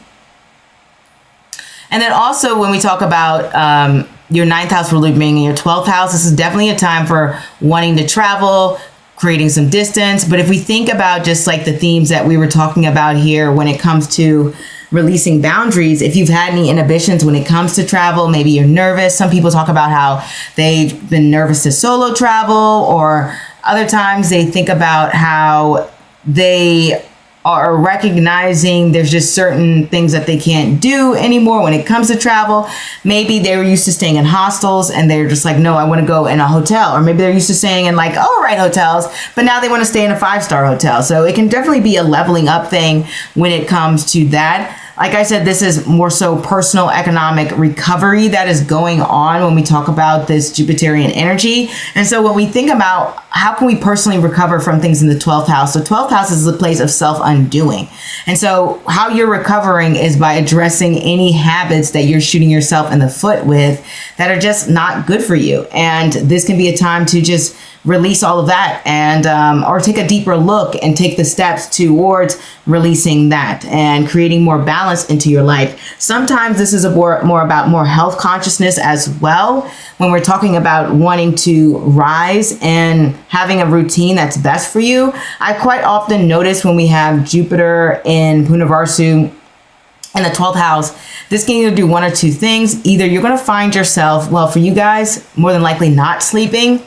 And then also when we talk about your 9th house ruler being in your 12th house, this is definitely a time for wanting to travel, creating some distance. But if we think about just like the themes that we were talking about here when it comes to releasing boundaries, if you've had any inhibitions when it comes to travel, maybe you're nervous. Some people talk about how they've been nervous to solo travel, or other times they think about how they are recognizing there's just certain things that they can't do anymore when it comes to travel. Maybe they were used to staying in hostels and they're just like, no, I want to go in a hotel. Or maybe they're used to staying in like, hotels, but now they want to stay in a 5-star hotel. So it can definitely be a leveling up thing when it comes to that. Like I said, this is more so personal economic recovery that is going on when we talk about this Jupiterian energy. And so when we think about how can we personally recover from things in the 12th house? So 12th house is the place of self-undoing. And so how you're recovering is by addressing any habits that you're shooting yourself in the foot with that are just not good for you. And this can be a time to just release all of that and or take a deeper look and take the steps towards releasing that and creating more balance into your life. Sometimes this is more about more health consciousness as well, when we're talking about wanting to rise and having a routine that's best for you. I quite often notice when we have Jupiter in Punarvasu in the 12th house, this can either do one or two things. Either you're going to find yourself, well, for you guys, more than likely not sleeping.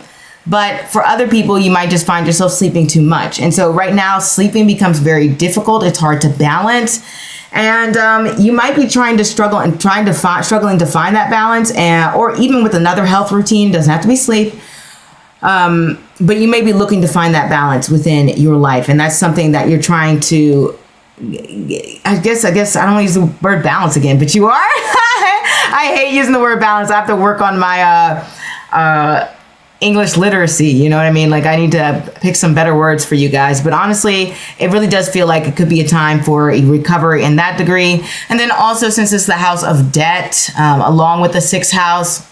But for other people, you might just find yourself sleeping too much. And so right now, sleeping becomes very difficult. It's hard to balance. And you might be struggling to find that balance, or even with another health routine. Doesn't have to be sleep. But you may be looking to find that balance within your life. And that's something that you're trying to, I guess I don't want to use the word balance again, but you are. I hate using the word balance. I have to work on my English literacy, you know what I mean? Like, I need to pick some better words for you guys. But honestly, it really does feel like it could be a time for a recovery in that degree. And then also, since it's the house of debt, along with the 6th house,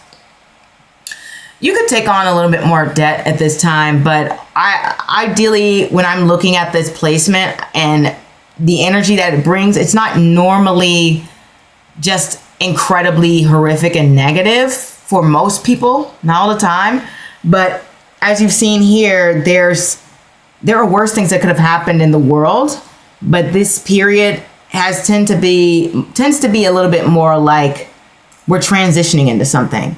you could take on a little bit more debt at this time. But ideally, when I'm looking at this placement and the energy that it brings, it's not normally just incredibly horrific and negative for most people, not all the time. But as you've seen here, there are worse things that could have happened in the world. But this period tends to be a little bit more like we're transitioning into something.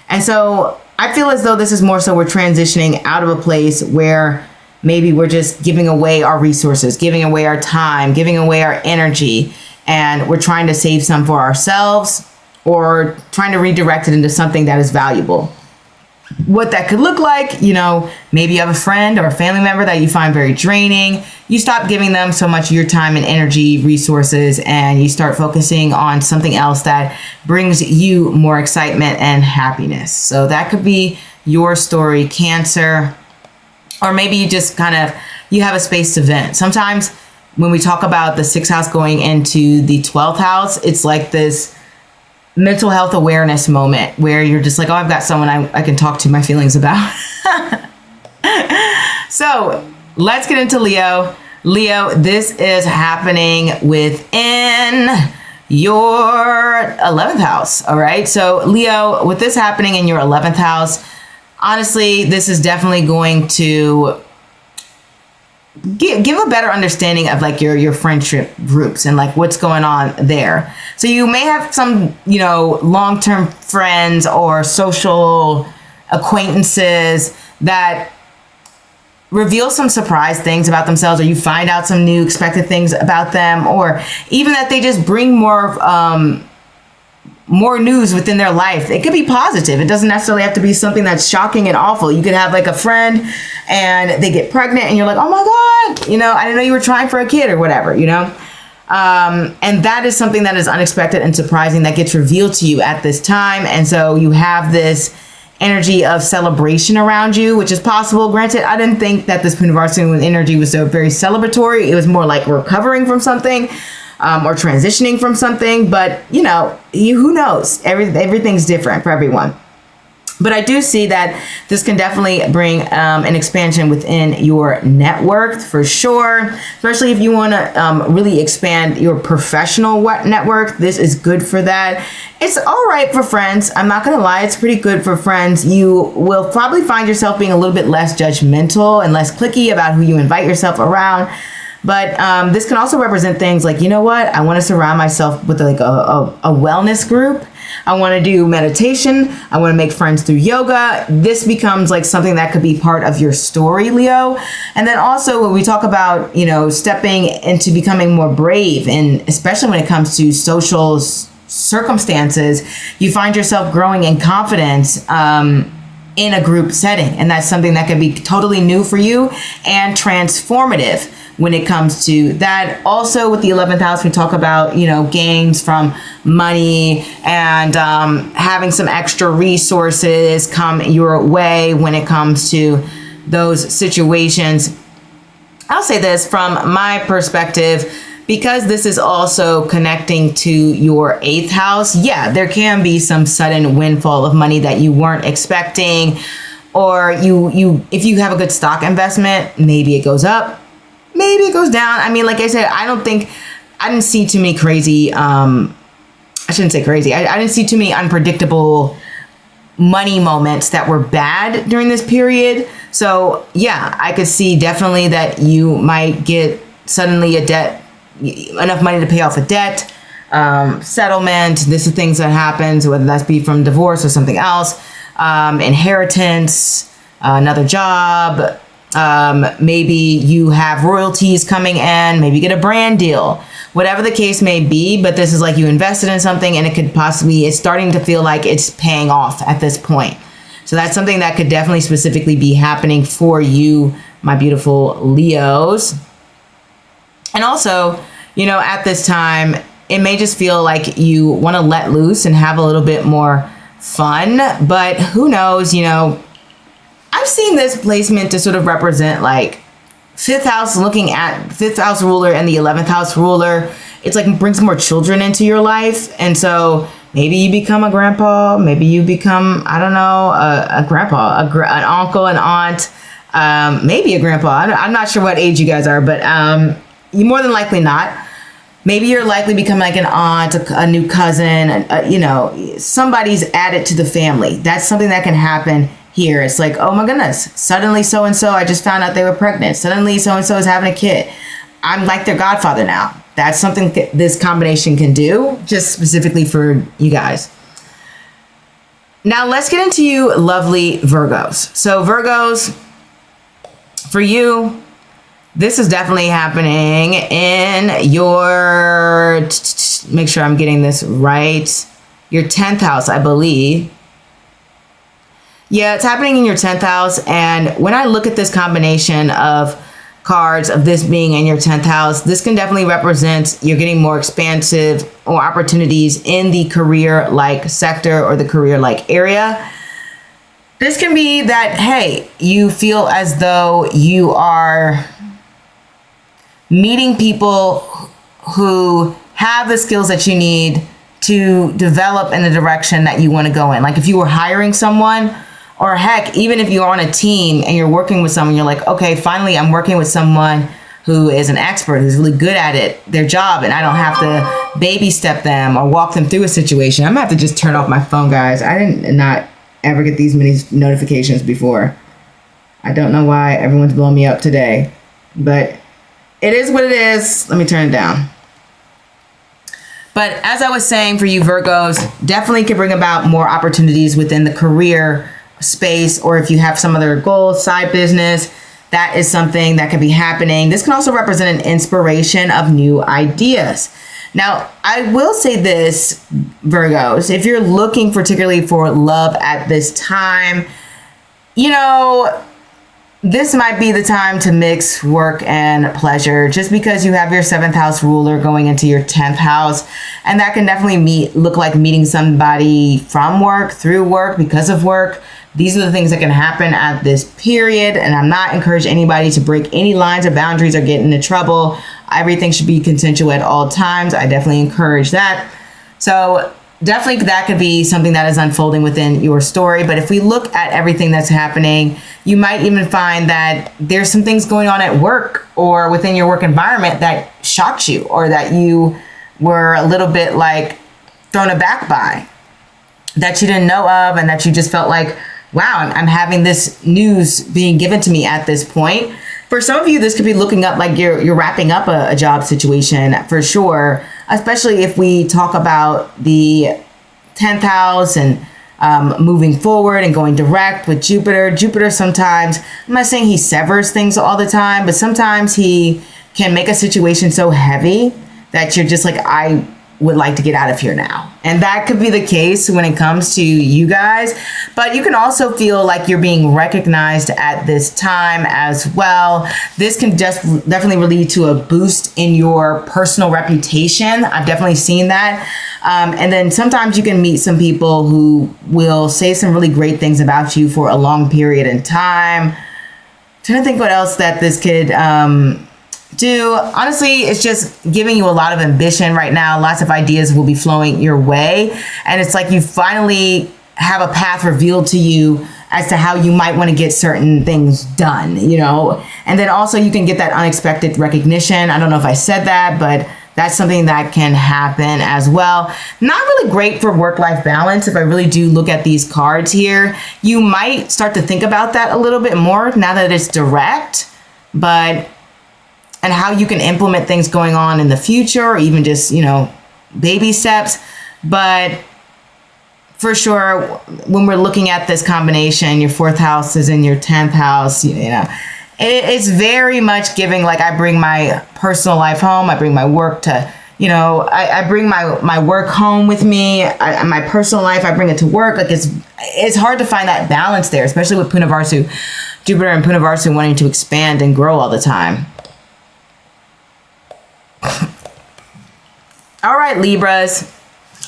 And so I feel as though this is more so we're transitioning out of a place where maybe we're just giving away our resources, giving away our time, giving away our energy, and we're trying to save some for ourselves or trying to redirect it into something that is valuable. What that could look like, maybe you have a friend or a family member that you find very draining. You stop giving them so much of your time and energy, resources, and you start focusing on something else that brings you more excitement and happiness. So that could be your story, Cancer. Or maybe you just you have a space to vent. Sometimes when we talk about the 6th house going into the 12th house, it's like this mental health awareness moment where you're just like, oh, I've got someone I can talk to my feelings about. So let's get into Leo. Leo, this is happening within your 11th house. All right. So Leo, with this happening in your 11th house, honestly, this is definitely going to give a better understanding of like your friendship groups and like what's going on there. So you may have some, long-term friends or social acquaintances that reveal some surprise things about themselves, or you find out some new expected things about them, or even that they just bring more news within their life. It could be positive. It doesn't necessarily have to be something that's shocking and awful. You could have like a friend and they get pregnant and you're like, oh my God, I didn't know you were trying for a kid or whatever, and that is something that is unexpected and surprising that gets revealed to you at this time. And so you have this energy of celebration around you, which is possible. Granted, I didn't think that this Punarvasu energy was so very celebratory. It was more like recovering from something. Or transitioning from something, but who knows? Everything's different for everyone. But I do see that this can definitely bring an expansion within your network for sure, especially if you want to really expand your professional network. This is good for that. It's all right for friends. I'm not going to lie. It's pretty good for friends. You will probably find yourself being a little bit less judgmental and less cliquey about who you invite yourself around. But this can also represent things like, I want to surround myself with like a wellness group. I want to do meditation. I want to make friends through yoga. This becomes like something that could be part of your story, Leo. And then also when we talk about, stepping into becoming more brave, and especially when it comes to social circumstances, you find yourself growing in confidence in a group setting. And that's something that can be totally new for you and transformative when it comes to that. Also with the 11th house, we talk about, gains from money and having some extra resources come your way when it comes to those situations. I'll say this from my perspective, because this is also connecting to your 8th house. Yeah, there can be some sudden windfall of money that you weren't expecting, or if you have a good stock investment, maybe it goes up, maybe it goes down. I mean, like I said, I didn't see too many crazy, I shouldn't say crazy. I didn't see too many unpredictable money moments that were bad during this period. So yeah, I could see definitely that you might get suddenly enough money to pay off a debt, settlement. This is things that happens, whether that's be from divorce or something else, inheritance, another job. Maybe you have royalties coming in, maybe you get a brand deal, whatever the case may be. But this is like you invested in something and it's starting to feel like it's paying off at this point. So that's something that could definitely specifically be happening for you, my beautiful Leos. And also, at this time, it may just feel like you want to let loose and have a little bit more fun, but who knows, I've seen this placement to sort of represent like 5th house, looking at 5th house ruler and the 11th house ruler. It's like brings more children into your life. And so maybe you become a grandpa, maybe you become, I don't know, a grandpa, an uncle, an aunt, maybe a grandpa. I'm not sure what age you guys are, but you more than likely not. Maybe you're likely become like an aunt, a new cousin, somebody's added to the family. That's something that can happen here. It's like, oh my goodness, suddenly so-and-so, I just found out they were pregnant. Suddenly so-and-so is having a kid. I'm like their godfather now. That's something this combination can do, just specifically for you guys. Now let's get into you lovely Virgos. So Virgos, for you, this is definitely happening in your, make sure I'm getting this right, your 10th house, I believe. Yeah, it's happening in your 10th house. And when I look at this combination of cards of this being in your 10th house, this can definitely represent you're getting more expansive or opportunities in the career-like sector or the career-like area. This can be that, hey, you feel as though you are meeting people who have the skills that you need to develop in the direction that you want to go in. Like if you were hiring someone, or heck, even if you're on a team and you're working with someone, you're like, okay, finally I'm working with someone who is an expert, who's really good at their job, and I don't have to baby step them or walk them through a situation. I'm gonna have to just turn off my phone, guys. I did not ever get these many notifications before. I don't know why everyone's blowing me up today, but it is what it is. Let me turn it down. But as I was saying, for you Virgos, definitely can bring about more opportunities within the career space, or if you have some other goals, side business, that is something that can be happening. This can also represent an inspiration of new ideas. Now, I will say this, Virgos, if you're looking particularly for love at this time, this might be the time to mix work and pleasure, just because you have your 7th house ruler going into your 10th house. And that can definitely look like meeting somebody from work, through work, because of work. These are the things that can happen at this period. And I'm not encouraging anybody to break any lines or boundaries or get into trouble. Everything should be consensual at all times. I definitely encourage that. So definitely that could be something that is unfolding within your story. But if we look at everything that's happening, you might even find that there's some things going on at work or within your work environment that shocked you, or that you were a little bit like thrown aback by, that you didn't know of, and that you just felt like, wow, I'm having this news being given to me at this point. For some of you, this could be looking up like you're wrapping up a job situation for sure, especially if we talk about the 10th house and moving forward and going direct with Jupiter. Jupiter sometimes, I'm not saying he severs things all the time, but sometimes he can make a situation so heavy that you're just like, I would like to get out of here now. And that could be the case when it comes to you guys. But you can also feel like you're being recognized at this time as well. This can just definitely lead to a boost in your personal reputation. I've definitely seen that. And then sometimes you can meet some people who will say some really great things about you for a long period in time. trying to think what else that this could do. Honestly, it's just giving you a lot of ambition right now. Lots of ideas will be flowing your way. And it's like you finally have a path revealed to you as to how you might want to get certain things done, you know? And then also you can get that unexpected recognition. I don't know if I said that, but that's something that can happen as well. Not really great for work-life balance. If I really do look at these cards here, you might start to think about that a little bit more now that it's direct, but, and how you can implement things going on in the future, or even just, you know, baby steps. But for sure, when we're looking at this combination, your 4th house is in your 10th house, you know, it's very much giving, like, I bring my personal life home. I bring my work to, you know, I bring my work home with me. My personal life, I bring it to work. Like, it's hard to find that balance there, especially with Punarvasu, Jupiter and Punarvasu wanting to expand and grow all the time. All right, Libras.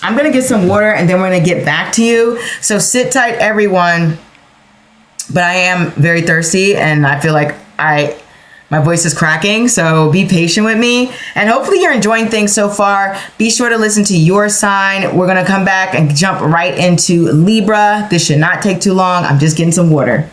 I'm going to get some water and then we're going to get back to you. So sit tight, everyone. But I am very thirsty and I feel like my voice is cracking. So be patient with me. And hopefully you're enjoying things so far. Be sure to listen to your sign. We're going to come back and jump right into Libra. This should not take too long. I'm just getting some water.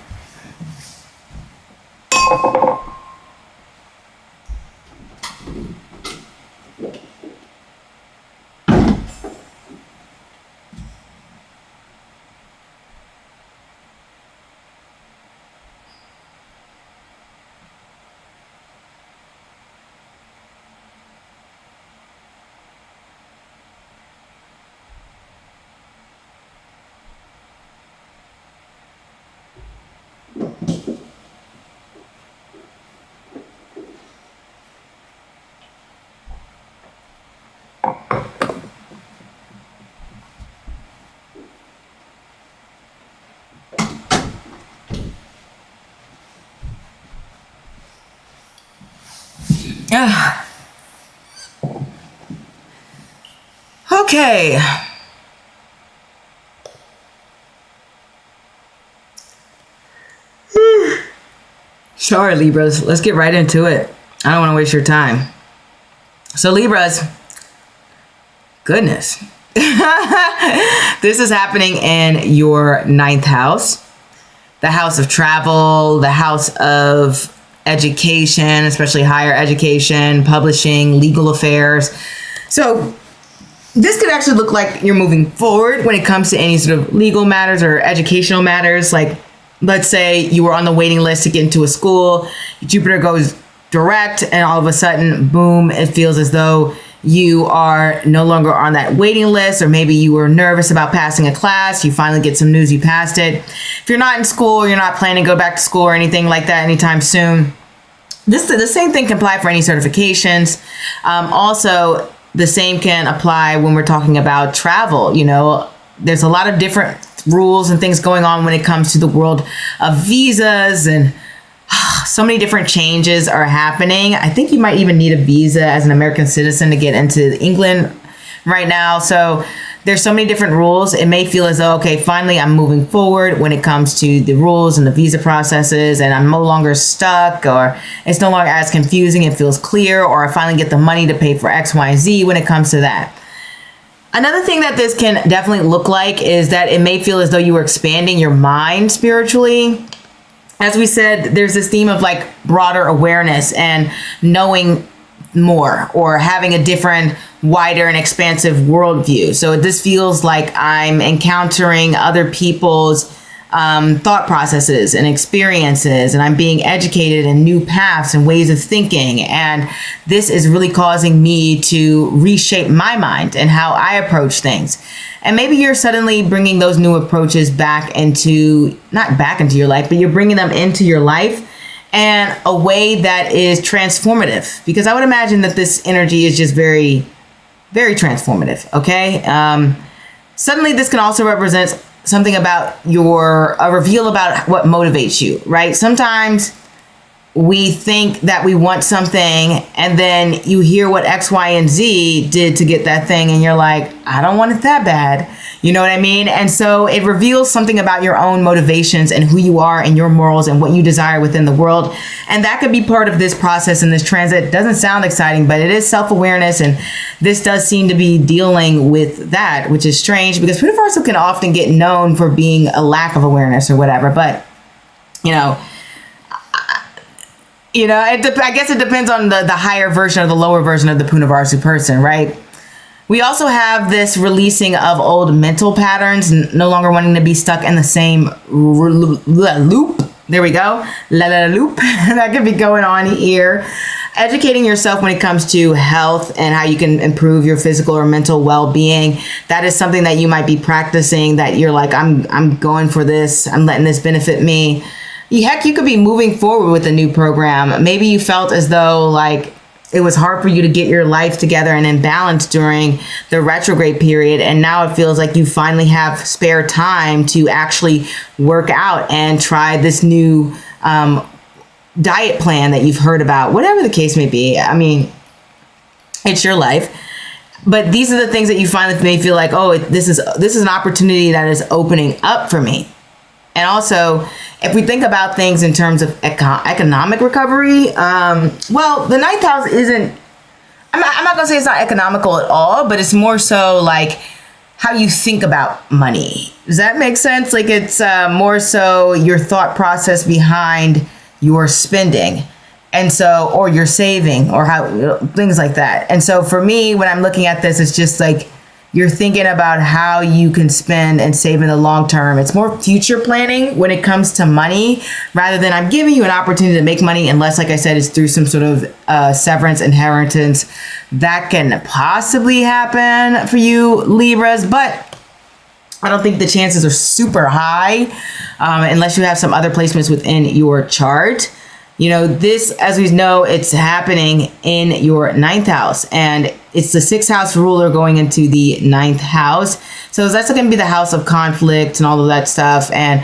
Okay. Sorry, Libras. Let's get right into it. I don't want to waste your time. So, Libras, goodness. This is happening in your 9th house, the house of travel, the house of education, especially higher education, publishing, legal affairs. So this could actually look like you're moving forward when it comes to any sort of legal matters or educational matters. Like, let's say you were on the waiting list to get into a school, Jupiter goes direct, and all of a sudden, boom, it feels as though you are no longer on that waiting list, or maybe you were nervous about passing a class. You finally get some news, you passed it. If you're not in school, you're not planning to go back to school or anything like that anytime soon, the same thing can apply for any certifications. Also, the same can apply when we're talking about travel. You know, there's a lot of different rules and things going on when it comes to the world of visas, and so many different changes are happening. I think you might even need a visa as an American citizen to get into England right now. So there's so many different rules. It may feel as though, okay, finally I'm moving forward when it comes to the rules and the visa processes, and I'm no longer stuck, or it's no longer as confusing. It feels clear, or I finally get the money to pay for X, Y, and Z when it comes to that. Another thing that this can definitely look like is that it may feel as though you were expanding your mind spiritually. As we said, there's this theme of like broader awareness and knowing more, or having a different, wider and expansive worldview. So this feels like I'm encountering other people's thought processes and experiences, and I'm being educated in new paths and ways of thinking. And this is really causing me to reshape my mind and how I approach things. And maybe you're suddenly bringing those new approaches back into, not back into your life, but you're bringing them into your life in a way that is transformative. Because I would imagine that this energy is just very, very transformative. Okay. Suddenly this can also represent something about a reveal about what motivates you, right? Sometimes we think that we want something, and then you hear what X, Y, and Z did to get that thing, and you're like, I don't want it that bad. You know what I mean? And so it reveals something about your own motivations and who you are and your morals and what you desire within the world. And that could be part of this process in this transit. Doesn't sound exciting, but it is self-awareness. And this does seem to be dealing with that, which is strange because Punarvasu can often get known for being a lack of awareness or whatever. But, I guess it depends on the higher version or the lower version of the Punarvasu person, right? We also have this releasing of old mental patterns, no longer wanting to be stuck in the same loop. There we go. Loop. That could be going on here. Educating yourself when it comes to health and how you can improve your physical or mental well-being. That is something that you might be practicing, that you're like, I'm going for this. I'm letting this benefit me. Heck, you could be moving forward with a new program. Maybe you felt as though like it was hard for you to get your life together and in balance during the retrograde period. And now it feels like you finally have spare time to actually work out and try this new diet plan that you've heard about, whatever the case may be. I mean, it's your life. But these are the things that you finally may feel like, oh, this is an opportunity that is opening up for me. And also, if we think about things in terms of economic recovery, well, the ninth house isn't, I'm not going to say it's not economical at all, but it's more so like how you think about money. Does that make sense? Like it's more so your thought process behind your spending. And so, or your saving or how things like that. And so for me, when I'm looking at this, it's just like, you're thinking about how you can spend and save in the long term. It's more future planning when it comes to money, rather than I'm giving you an opportunity to make money, unless, like I said, it's through some sort of severance, inheritance. That can possibly happen for you, Libras, but I don't think the chances are super high unless you have some other placements within your chart. This, as we know, it's happening in your ninth house, and it's the sixth house ruler going into the ninth house. So that's going to be the house of conflict and all of that stuff. And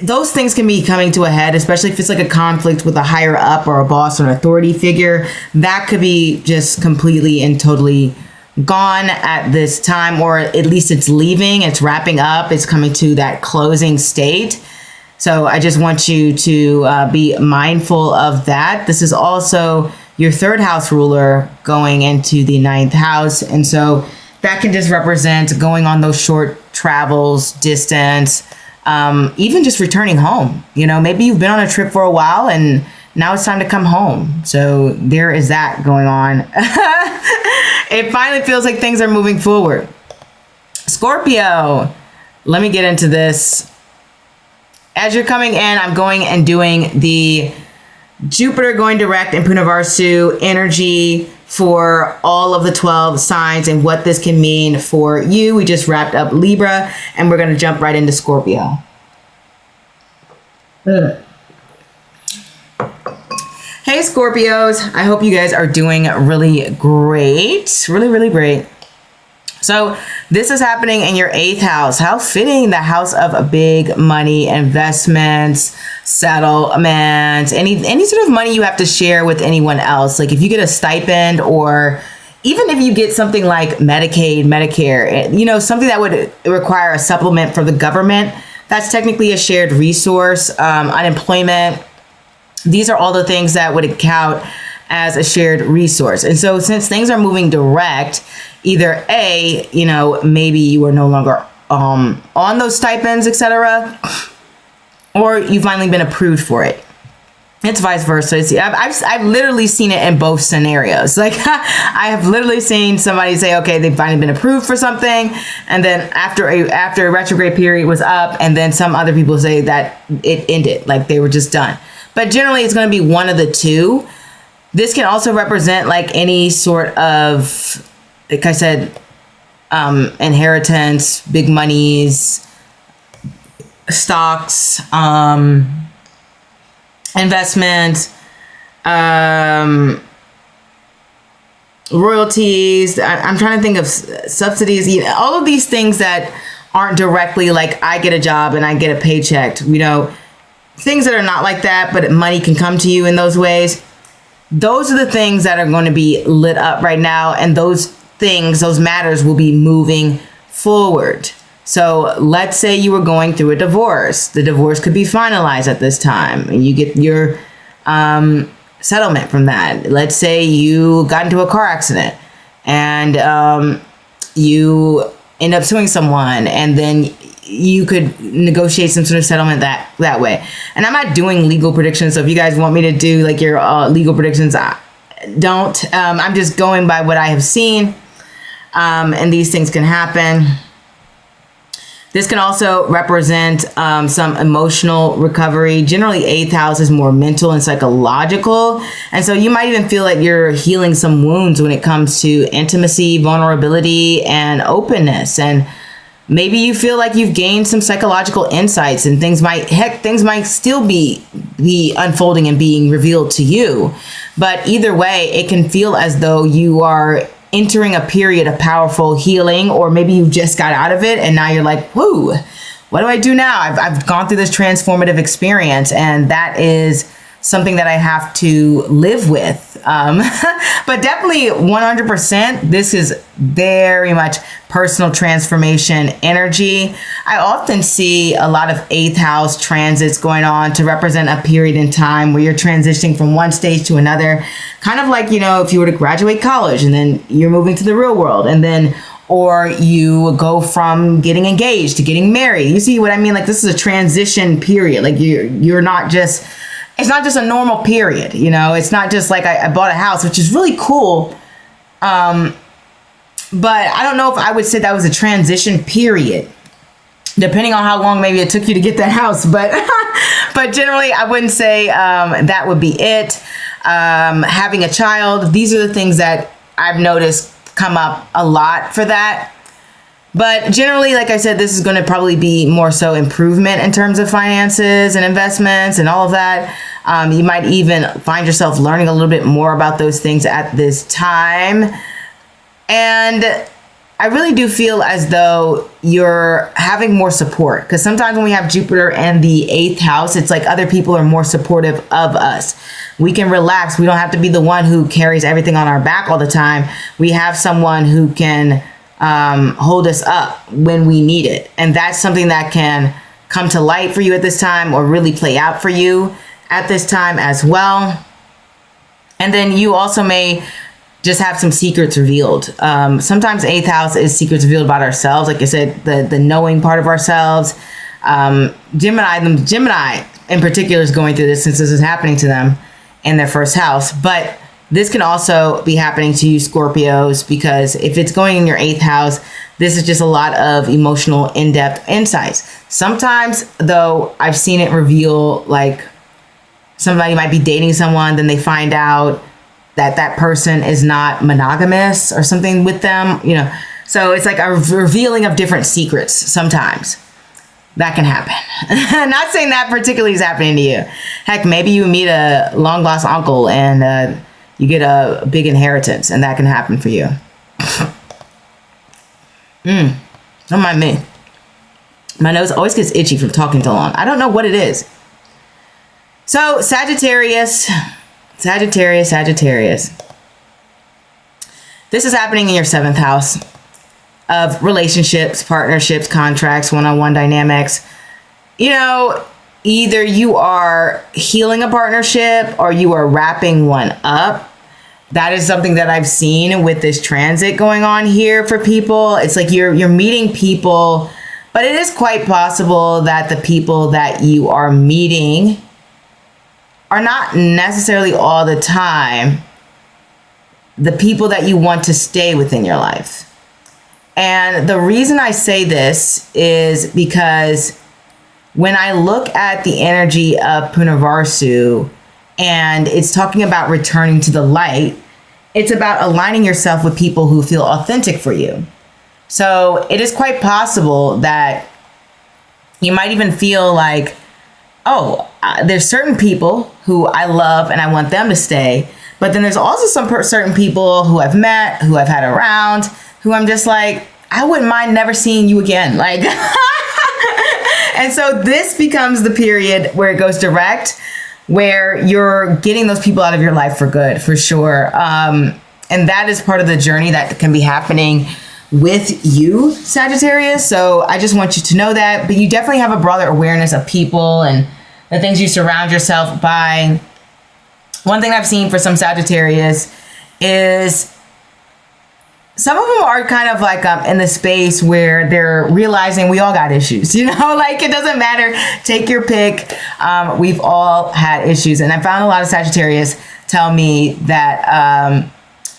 those things can be coming to a head, especially if it's like a conflict with a higher up or a boss or an authority figure. That could be just completely and totally gone at this time, or at least it's leaving, it's wrapping up, it's coming to that closing state. So I just want you to be mindful of that. This is also your third house ruler going into the ninth house. And so that can just represent going on those short travels, distance, even just returning home. Maybe you've been on a trip for a while and now it's time to come home. So there is that going on. It finally feels like things are moving forward. Scorpio, let me get into this. As you're coming in, I'm going and doing the Jupiter going direct in Punarvasu energy for all of the 12 signs and what this can mean for you. We just wrapped up Libra and we're going to jump right into Scorpio. Hey, Scorpios. I hope you guys are doing really great. Really, really great. So this is happening in your eighth house. How fitting, the house of big money, investments, settlements, any sort of money you have to share with anyone else. Like if you get a stipend, or even if you get something like Medicaid, Medicare, something that would require a supplement from the government, that's technically a shared resource. Unemployment, these are all the things that would count as a shared resource. And so since things are moving direct, either A, maybe you are no longer on those stipends, etc., or you've finally been approved for it. It's vice versa. I've literally seen it in both scenarios. Like I have literally seen somebody say, okay, they've finally been approved for something, and then after a retrograde period was up, and then some other people say that it ended, like they were just done. But generally, it's going to be one of the two. This can also represent like any sort of, like I said, inheritance, big monies, stocks, investment, royalties. I'm trying to think of subsidies, all of these things that aren't directly like I get a job and I get a paycheck, things that are not like that, but money can come to you in those ways. Those are the things that are going to be lit up right now. And those things, those matters will be moving forward. So let's say you were going through a divorce. The divorce could be finalized at this time and you get your settlement from that. Let's say you got into a car accident and you end up suing someone, and then you could negotiate some sort of settlement that way. And I'm not doing legal predictions, so if you guys want me to do like your legal predictions, don't. I'm just going by what I have seen, and these things can happen. This can also represent some emotional recovery. Generally, 8th house is more mental and psychological. And so you might even feel like you're healing some wounds when it comes to intimacy, vulnerability, and openness. And maybe you feel like you've gained some psychological insights, and things might still be unfolding and being revealed to you. But either way, it can feel as though you are entering a period of powerful healing, or maybe you just got out of it and now you're like, whoo, what do I do now? I've gone through this transformative experience, and that is something that I have to live with. But definitely 100%, this is very much personal transformation energy. I often see a lot of 8th house transits going on to represent a period in time where you're transitioning from one stage to another. Kind of like, if you were to graduate college and then you're moving to the real world, and then, or you go from getting engaged to getting married. You see what I mean? Like, this is a transition period. Like you're not just, it's not just a normal period, it's not just like I bought a house, which is really cool. But I don't know if I would say that was a transition period, depending on how long maybe it took you to get that house. But, but generally I wouldn't say that would be it. Having a child, these are the things that I've noticed come up a lot for that. But generally, like I said, this is going to probably be more so improvement in terms of finances and investments and all of that. You might even find yourself learning a little bit more about those things at this time. And I really do feel as though you're having more support, because sometimes when we have Jupiter and the 8th house, it's like other people are more supportive of us. We can relax. We don't have to be the one who carries everything on our back all the time. We have someone who can hold us up when we need it. And that's something that can come to light for you at this time, or really play out for you at this time as well. And then you also may just have some secrets revealed. Sometimes 8th house is secrets revealed about ourselves. Like I said, the knowing part of ourselves. Gemini in particular is going through this, since this is happening to them in their first house. But this can also be happening to you Scorpios, because if it's going in your 8th house, this is just a lot of emotional, in-depth insights. Sometimes, though, I've seen it reveal, like, somebody might be dating someone, then they find out that that person is not monogamous or something with them, So it's like a revealing of different secrets sometimes. That can happen. Not saying that particularly is happening to you. Heck, maybe you meet a long-lost uncle and you get a big inheritance, and that can happen for you. Don't mind me. My nose always gets itchy from talking too long. I don't know what it is. So Sagittarius. This is happening in your 7th house of relationships, partnerships, contracts, one-on-one dynamics. Either you are healing a partnership or you are wrapping one up. That is something that I've seen with this transit going on here for people. It's like you're meeting people, but it is quite possible that the people that you are meeting are not necessarily all the time the people that you want to stay within your life. And the reason I say this is because when I look at the energy of Punarvasu, and it's talking about returning to the light, it's about aligning yourself with people who feel authentic for you. So it is quite possible that you might even feel like, there's certain people who I love and I want them to stay. But then there's also some certain people who I've met, who I've had around, who I'm just like, I wouldn't mind never seeing you again. Like, And so this becomes the period where it goes direct, where you're getting those people out of your life for good, for sure. And that is part of the journey that can be happening with you, Sagittarius. So I just want you to know that, but you definitely have a broader awareness of people and the things you surround yourself by. One thing I've seen for some Sagittarius is some of them are kind of like in the space where they're realizing we all got issues, like it doesn't matter. Take your pick. We've all had issues. And I found a lot of Sagittarius tell me that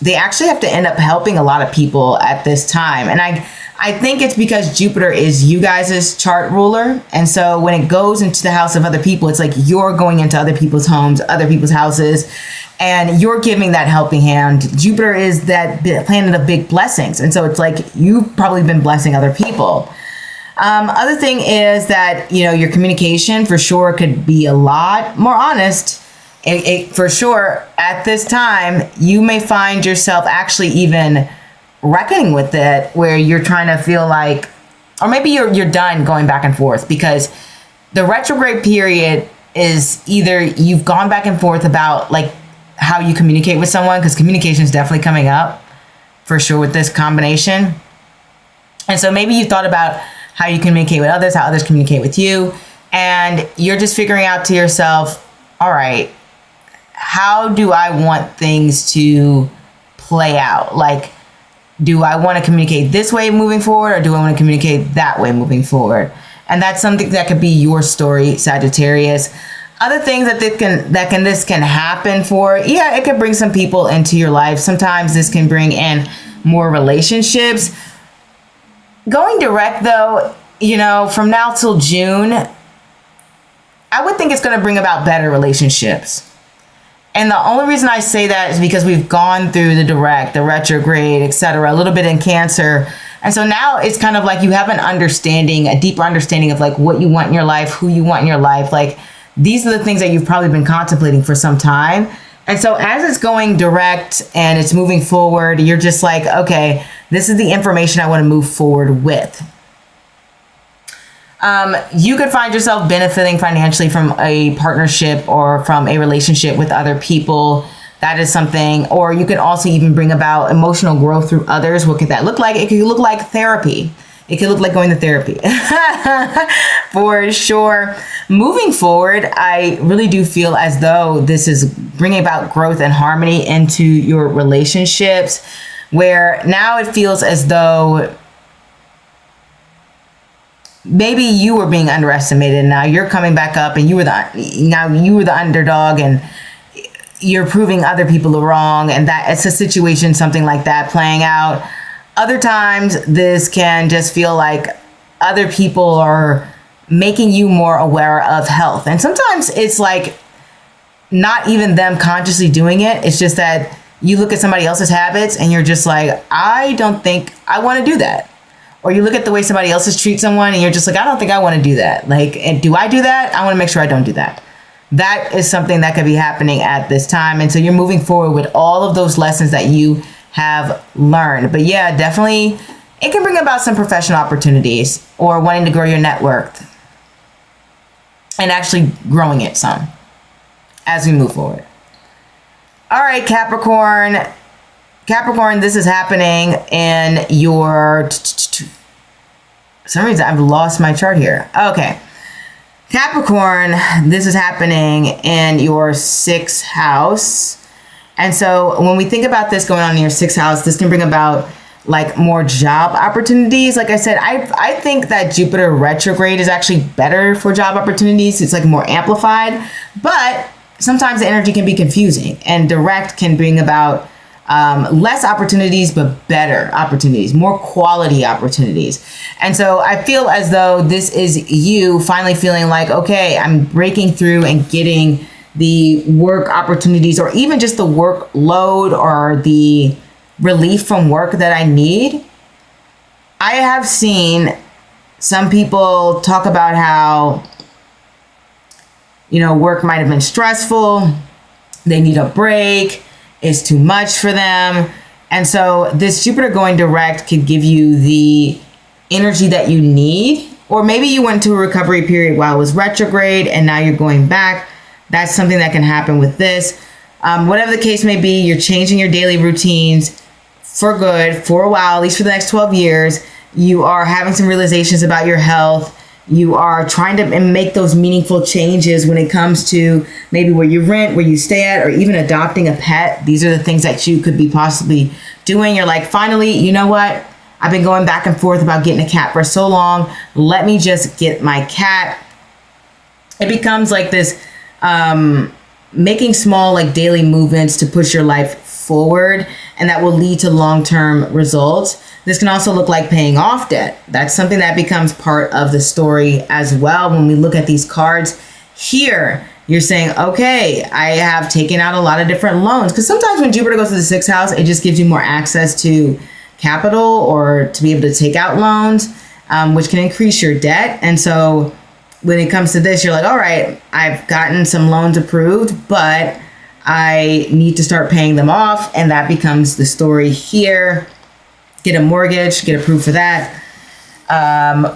they actually have to end up helping a lot of people at this time. And I think it's because Jupiter is you guys' chart ruler. And so when it goes into the house of other people, it's like you're going into other people's homes, other people's houses, and you're giving that helping hand. Jupiter is that planet of big blessings. And so it's like you've probably been blessing other people. Other thing is that, your communication for sure could be a lot more honest. For sure, at this time, you may find yourself actually even reckoning with it, where you're trying to feel like, or maybe you're done going back and forth, because the retrograde period is either you've gone back and forth about like how you communicate with someone, because communication is definitely coming up for sure with this combination. And so maybe you thought about how you communicate with others, how others communicate with you, and you're just figuring out to yourself, all right, how do I want things to play out? Like, do I want to communicate this way moving forward, or do I want to communicate that way moving forward? And that's something that could be your story, Sagittarius. Other things that this can happen for, it could bring some people into your life. Sometimes this can bring in more relationships. Going direct though, from now till June, I would think it's going to bring about better relationships. And the only reason I say that is because we've gone through the direct, the retrograde, etc., a little bit in Cancer. And so now it's kind of like you have an understanding, a deeper understanding of like what you want in your life, who you want in your life. Like these are the things that you've probably been contemplating for some time. And so as it's going direct and it's moving forward, you're just like, okay, this is the information I want to move forward with. You could find yourself benefiting financially from a partnership or from a relationship with other people. That is something. Or you could also even bring about emotional growth through others. What could that look like? It could look like therapy. It could look like going to therapy. For sure. Moving forward, I really do feel as though this is bringing about growth and harmony into your relationships, where now it feels as though maybe you were being underestimated, and now you're coming back up, and you were the underdog, and you're proving other people wrong, and that it's a situation, something like that playing out. Other times, this can just feel like other people are making you more aware of health, and sometimes it's like not even them consciously doing it. It's just that you look at somebody else's habits, and you're just like, I don't think I want to do that. Or you look at the way somebody else treats someone and you're just like, I don't think I want to do that. Like, and do I do that? I want to make sure I don't do that. That is something that could be happening at this time. And so you're moving forward with all of those lessons that you have learned. But yeah, definitely it can bring about some professional opportunities or wanting to grow your network and actually growing it some as we move forward. All right, Capricorn. Capricorn, this is happening in your... For some reason, I've lost my chart here. Okay. Capricorn, this is happening in your 6th house. And so when we think about this going on in your 6th house, this can bring about like more job opportunities. Like I said, I think that Jupiter retrograde is actually better for job opportunities. It's like more amplified, but sometimes the energy can be confusing, and direct can bring about less opportunities, but better opportunities, more quality opportunities. And so I feel as though this is you finally feeling like, okay, I'm breaking through and getting the work opportunities, or even just the workload or the relief from work that I need. I have seen some people talk about how, work might have been stressful. They need a break. Is too much for them. And so this Jupiter going direct could give you the energy that you need or maybe you went to a recovery period while it was retrograde and now you're going back. That's something that can happen with this. Whatever the case may be, you're changing your daily routines for good for a while, at least for the next 12 years. You are having some realizations about your health. You are trying to make those meaningful changes when it comes to maybe where you rent, where you stay at, or even adopting a pet. These are the things that you could be possibly doing. You're like, finally, you know what? I've been going back and forth about getting a cat for so long. Let me just get my cat. It becomes like this, making small like daily movements to push your life forward, and that will lead to long-term results. This can also look like paying off debt. That's something that becomes part of the story as well. When we look at these cards here, you're saying, okay, I have taken out a lot of different loans. Because sometimes when Jupiter goes to the 6th house, it just gives you more access to capital or to be able to take out loans, which can increase your debt. And so when it comes to this, you're like, all right, I've gotten some loans approved, but I need to start paying them off. And that becomes the story here. Get a mortgage, get approved for that.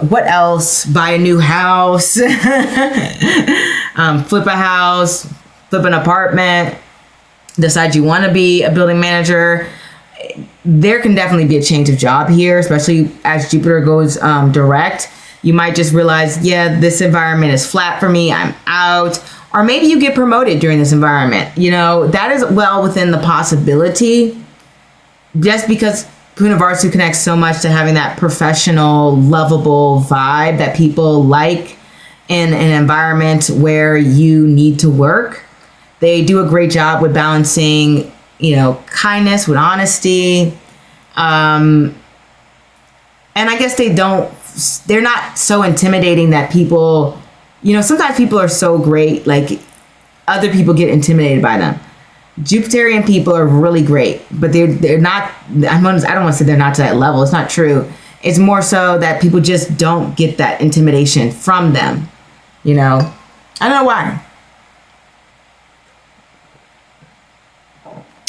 What else? Buy a new house, flip a house, flip an apartment, decide you want to be a building manager. There can definitely be a change of job here, especially as Jupiter goes direct. You might just realize, yeah, this environment is flat for me. I'm out. Or maybe you get promoted during this environment. You know, that is well within the possibility, just because Punarvasu connects so much to having that professional, lovable vibe that people like in an environment where you need to work. They do a great job with balancing, you know, kindness with honesty. And I guess they're not so intimidating that people, you know, sometimes people are so great, like other people get intimidated by them. Jupiterian people are really great, but they're not, I don't want to say they're not to that level. It's not true. It's more so that people just don't get that intimidation from them. You know, I don't know why.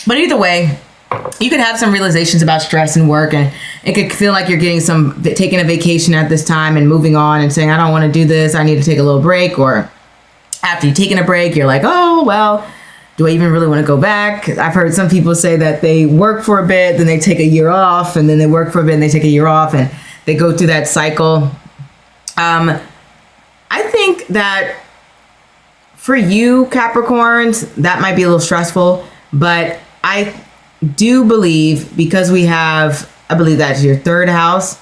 But either way, you could have some realizations about stress and work, and it could feel like you're taking a vacation at this time and moving on and saying, I don't want to do this. I need to take a little break. Or after you've taken a break, you're like, oh, well, do I even really want to go back? I've heard some people say that they work for a bit, then they take a year off, and then they work for a bit and they take a year off, and they go through that cycle. I think that for you, Capricorns, that might be a little stressful, but I do believe, because I believe that's your 3rd house,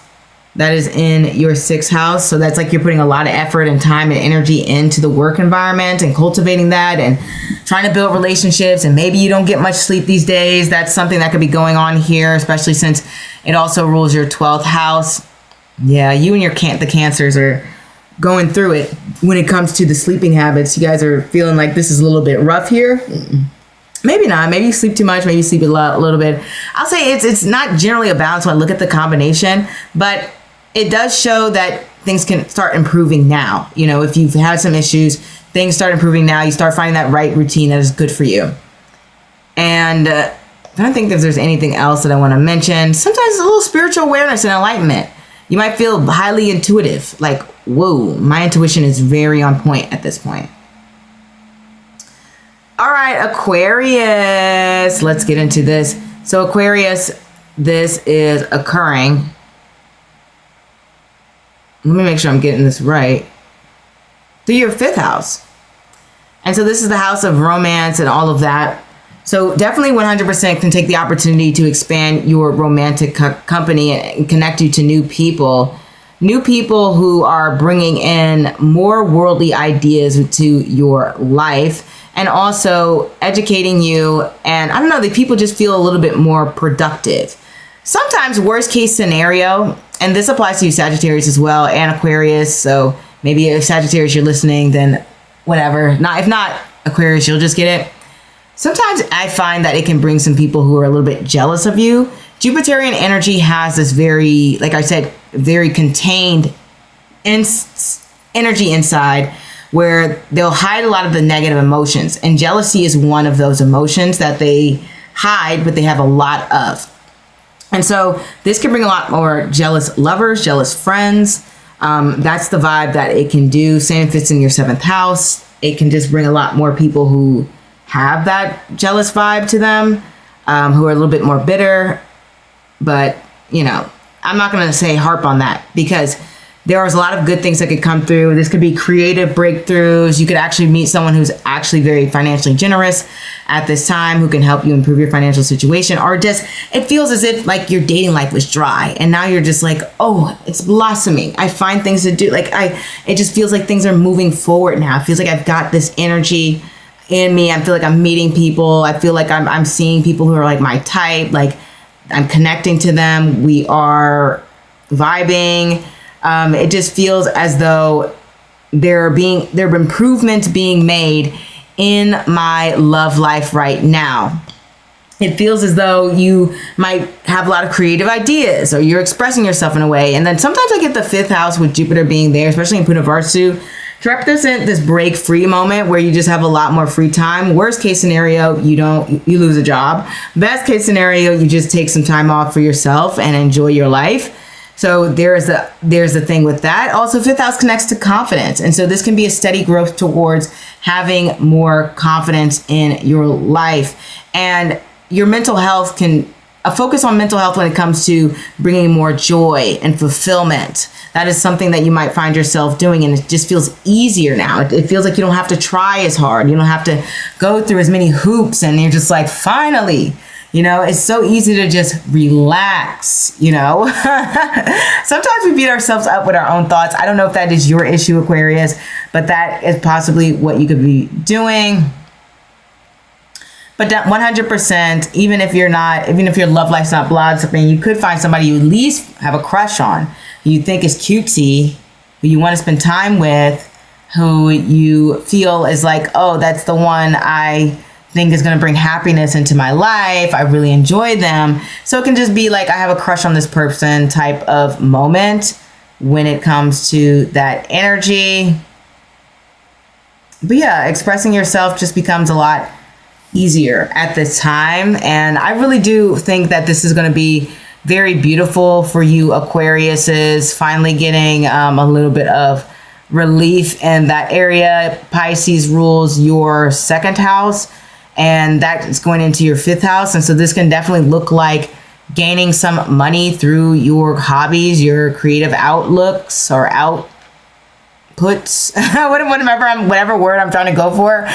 that is in your 6th house. So that's like you're putting a lot of effort and time and energy into the work environment and cultivating that and trying to build relationships. And maybe you don't get much sleep these days. That's something that could be going on here, especially since it also rules your 12th house. Yeah, you and the Cancers are going through it when it comes to the sleeping habits. You guys are feeling like this is a little bit rough here. Maybe not. Maybe you sleep too much. Maybe you sleep a little bit. I'll say it's not generally a balance when I look at the combination, but it does show that things can start improving now. You know, if you've had some issues, things start improving now. You start finding that right routine that is good for you. And I don't think that there's anything else that I want to mention. Sometimes it's a little spiritual awareness and enlightenment. You might feel highly intuitive, like, whoa, my intuition is very on point at this point. All right, Aquarius, let's get into this. So Aquarius, this is occurring. Let me make sure I'm getting this right. Through your 5th house. And so this is the house of romance and all of that. So definitely 100% can take the opportunity to expand your romantic company and connect you to new people who are bringing in more worldly ideas to your life, and also educating you. And I don't know, the people just feel a little bit more productive. Sometimes worst case scenario, and this applies to you Sagittarius as well, and Aquarius. So maybe if Sagittarius you're listening, then whatever. If not Aquarius, you'll just get it. Sometimes I find that it can bring some people who are a little bit jealous of you. Jupiterian energy has this very, like I said, very contained energy inside, where they'll hide a lot of the negative emotions. And jealousy is one of those emotions that they hide, but they have a lot of. And so this can bring a lot more jealous lovers, jealous friends, That's the vibe that it can do. Same if it's in your 7th house. It can just bring a lot more people who have that jealous vibe to them, who are a little bit more bitter. But, you know, I'm not going to say harp on that, because there's a lot of good things that could come through. This could be creative breakthroughs. You could actually meet someone who's actually very financially generous at this time, who can help you improve your financial situation. Or just, it feels as if like your dating life was dry and now you're just like, oh, it's blossoming. I find things to do. It just feels like things are moving forward now. It feels like I've got this energy in me. I feel like I'm meeting people. I feel like I'm seeing people who are like my type. Like I'm connecting to them. We are vibing. It just feels as though there are improvements being made in my love life right now. It feels as though you might have a lot of creative ideas, or you're expressing yourself in a way. And then sometimes I get the 5th house with Jupiter being there, especially in Punarvasu, to represent this break free moment where you just have a lot more free time. Worst case scenario, you lose a job. Best case scenario, you just take some time off for yourself and enjoy your life. So there's the thing with that. Also, 5th house connects to confidence. And so this can be a steady growth towards having more confidence in your life. And your mental health a focus on mental health when it comes to bringing more joy and fulfillment. That is something that you might find yourself doing, and it just feels easier now. It feels like you don't have to try as hard. You don't have to go through as many hoops, and you're just like, finally. You know, it's so easy to just relax, you know. Sometimes we beat ourselves up with our own thoughts. I don't know if that is your issue, Aquarius, but that is possibly what you could be doing. But 100%, even if your love life's not blossoming, you could find somebody you at least have a crush on, who you think is cutesy, who you want to spend time with, who you feel is like, oh, that's the one I think is going to bring happiness into my life. I really enjoy them. So it can just be like, I have a crush on this person type of moment when it comes to that energy. But yeah, expressing yourself just becomes a lot easier at this time. And I really do think that this is going to be very beautiful for you Aquariuses, finally getting a little bit of relief in that area. Pisces rules your 2nd house, and that is going into your 5th house. And so this can definitely look like gaining some money through your hobbies, your creative outlooks or outputs, whatever word I'm trying to go for.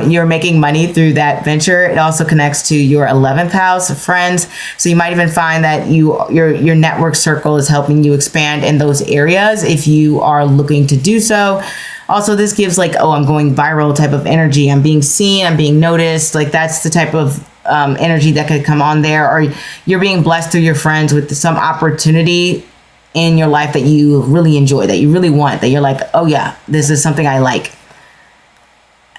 You're making money through that venture. It also connects to your 11th house of friends. So you might even find that your network circle is helping you expand in those areas if you are looking to do so. Also, this gives like, oh, I'm going viral type of energy. I'm being seen, I'm being noticed. Like that's the type of energy that could come on there. Or you're being blessed through your friends with some opportunity in your life that you really enjoy, that you really want, that you're like, oh yeah, this is something I like.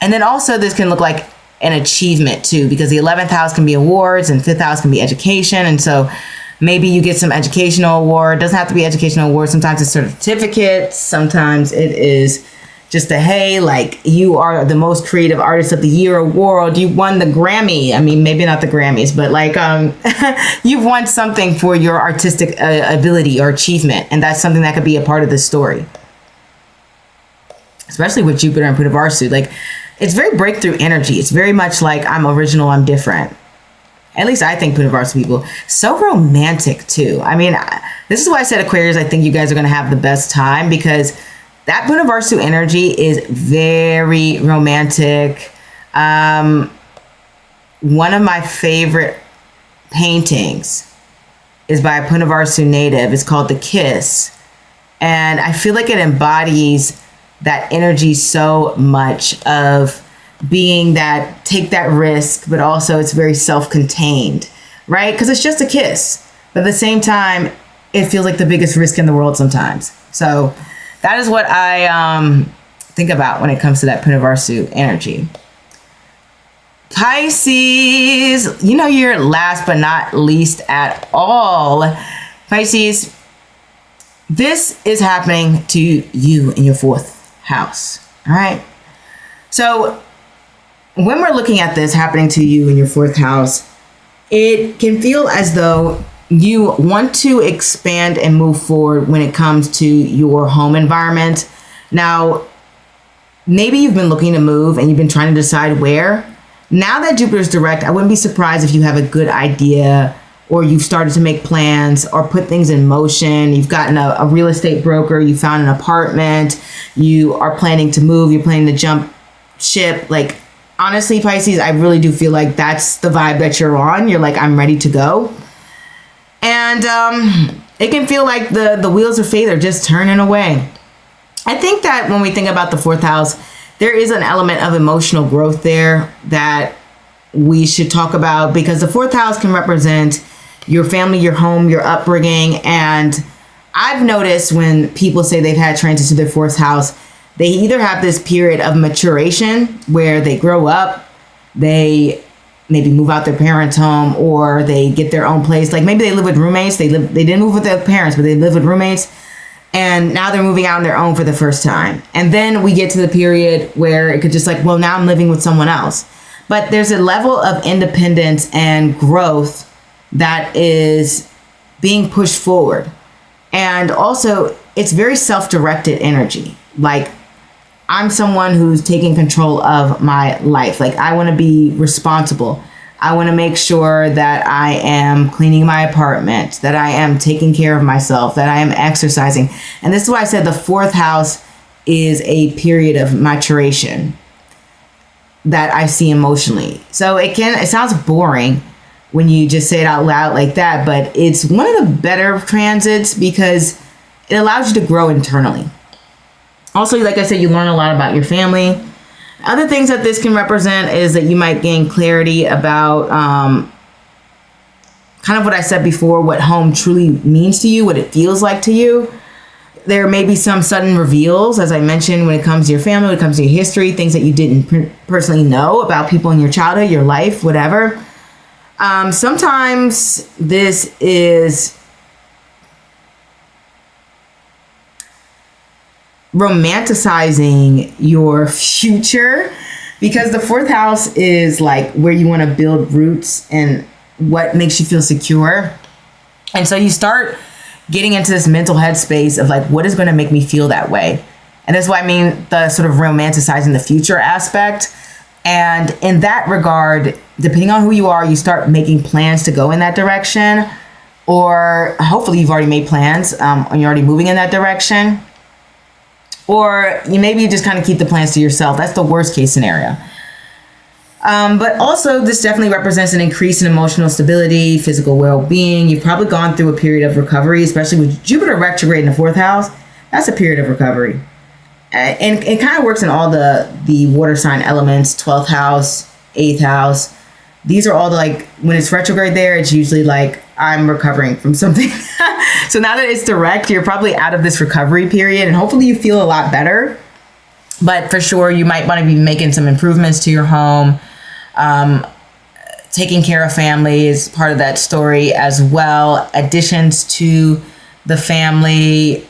And then also this can look like an achievement too, because the 11th house can be awards and 5th house can be education. And so maybe you get some educational award. It doesn't have to be educational award. Sometimes it's certificates. Sometimes it is just hey, like you are the most creative artist of the year award. You won the Grammy. I mean, maybe not the Grammys, but like you've won something for your artistic ability or achievement. And that's something that could be a part of the story. Especially with Jupiter and Punarvasu. Like it's very breakthrough energy. It's very much like I'm original, I'm different. At least I think Punarvasu people. So romantic too. I mean, this is why I said Aquarius, I think you guys are going to have the best time, because that Punarvasu energy is very romantic. One of my favorite paintings is by a Punarvasu native. It's called The Kiss. And I feel like it embodies that energy so much of being that, take that risk, but also it's very self-contained, right? Because it's just a kiss. But at the same time, it feels like the biggest risk in the world sometimes. So that is what I think about when it comes to that Punarvasu energy. Pisces, you know, you're last but not least at all. Pisces, this is happening to you in your 4th house. All right. So when we're looking at this happening to you in your 4th house, it can feel as though you want to expand and move forward when it comes to your home environment. Now, maybe you've been looking to move and you've been trying to decide where. Now that Jupiter's direct, I wouldn't be surprised if you have a good idea, or you've started to make plans or put things in motion. You've gotten a real estate broker, you found an apartment, you are planning to move, you're planning to jump ship. Like, honestly, Pisces, I really do feel like that's the vibe that you're on. You're like, I'm ready to go. And it can feel like the wheels of fate are just turning away. I think that when we think about the fourth house, there is an element of emotional growth there that we should talk about, because the fourth house can represent your family, your home, your upbringing. And I've noticed when people say they've had transits to their fourth house, they either have this period of maturation where they grow up, they maybe move out their parents' home, or they get their own place. Like maybe they live with roommates. They didn't move with their parents, but they live with roommates. And now they're moving out on their own for the first time. And then we get to the period where it could just like, well, now I'm living with someone else. But there's a level of independence and growth that is being pushed forward. And also, it's very self-directed energy. Like, I'm someone who's taking control of my life. Like, I want to be responsible. I want to make sure that I am cleaning my apartment, that I am taking care of myself, that I am exercising. And this is why I said the fourth house is a period of maturation that I see emotionally. So it sounds boring when you just say it out loud like that, but it's one of the better transits because it allows you to grow internally. Also, like I said, you learn a lot about your family. Other things that this can represent is that you might gain clarity about kind of what I said before, what home truly means to you, what it feels like to you. There may be some sudden reveals, as I mentioned, when it comes to your family, when it comes to your history, things that you didn't personally know about people in your childhood, your life, whatever. Sometimes this is romanticizing your future, because the fourth house is like where you want to build roots and what makes you feel secure. And so you start getting into this mental headspace of like, what is going to make me feel that way? And that's why I mean the sort of romanticizing the future aspect. And in that regard, depending on who you are, you start making plans to go in that direction, or hopefully you've already made plans and you're already moving in that direction. Or you maybe just kind of keep the plans to yourself. That's the worst case scenario. But also, this definitely represents an increase in emotional stability, physical well-being. You've probably gone through a period of recovery, especially with Jupiter retrograde in the fourth house. That's a period of recovery. And it kind of works in all the water sign elements, 12th house, 8th house. These are all the, like, when it's retrograde there, it's usually like, I'm recovering from something. So now that it's direct, you're probably out of this recovery period, and hopefully you feel a lot better. But for sure, you might want to be making some improvements to your home. Taking care of family is part of that story as well. Additions to the family.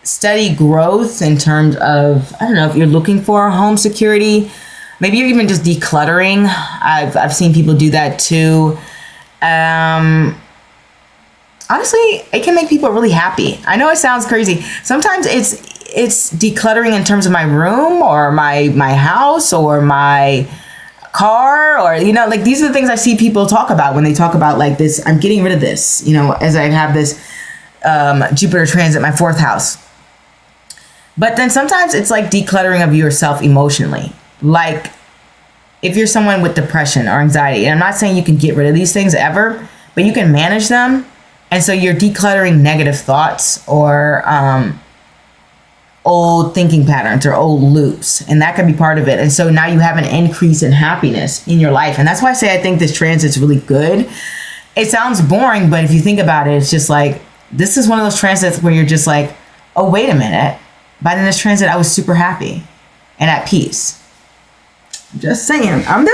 Steady growth in terms of, I don't know, if you're looking for home security. Maybe you're even just decluttering. I've seen people do that too. Honestly, it can make people really happy. I know it sounds crazy. Sometimes it's decluttering in terms of my room or my house or my car, or, you know, like these are the things I see people talk about when they talk about like this, I'm getting rid of this, you know, as I have this Jupiter transit my fourth house. But then sometimes it's like decluttering of yourself emotionally. Like if you're someone with depression or anxiety, and I'm not saying you can get rid of these things ever, but you can manage them. And so you're decluttering negative thoughts or old thinking patterns or old loops, and that can be part of it. And so now you have an increase in happiness in your life. And that's why I say I think this transit's really good. It sounds boring, but if you think about it, it's just like, this is one of those transits where you're just like, oh, wait a minute. By the end of this transit, I was super happy and at peace. I'm just saying. Other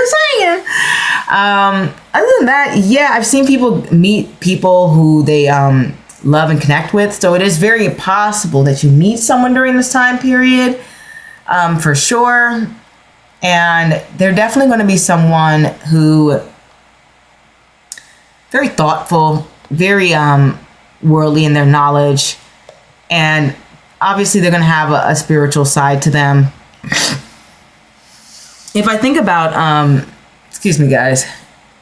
than that, yeah, I've seen people meet people who they love and connect with. So it is very possible that you meet someone during this time period, for sure. And they're definitely going to be someone who very thoughtful, very worldly in their knowledge, and obviously they're going to have a spiritual side to them. If I think about, excuse me guys,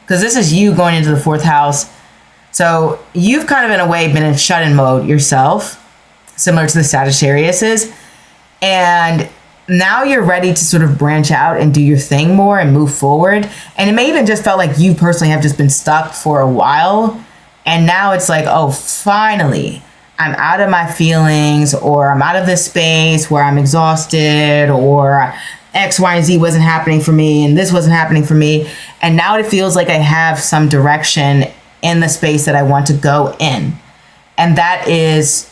because this is you going into the 4th house. So you've kind of in a way been in shut-in mode yourself, similar to the Sagittariuses. And now you're ready to sort of branch out and do your thing more and move forward. And it may even just felt like you personally have just been stuck for a while. And now it's like, oh, finally, I'm out of my feelings, or I'm out of this space where I'm exhausted, or X, Y, and Z wasn't happening for me, and this wasn't happening for me. And now it feels like I have some direction in the space that I want to go in. And that is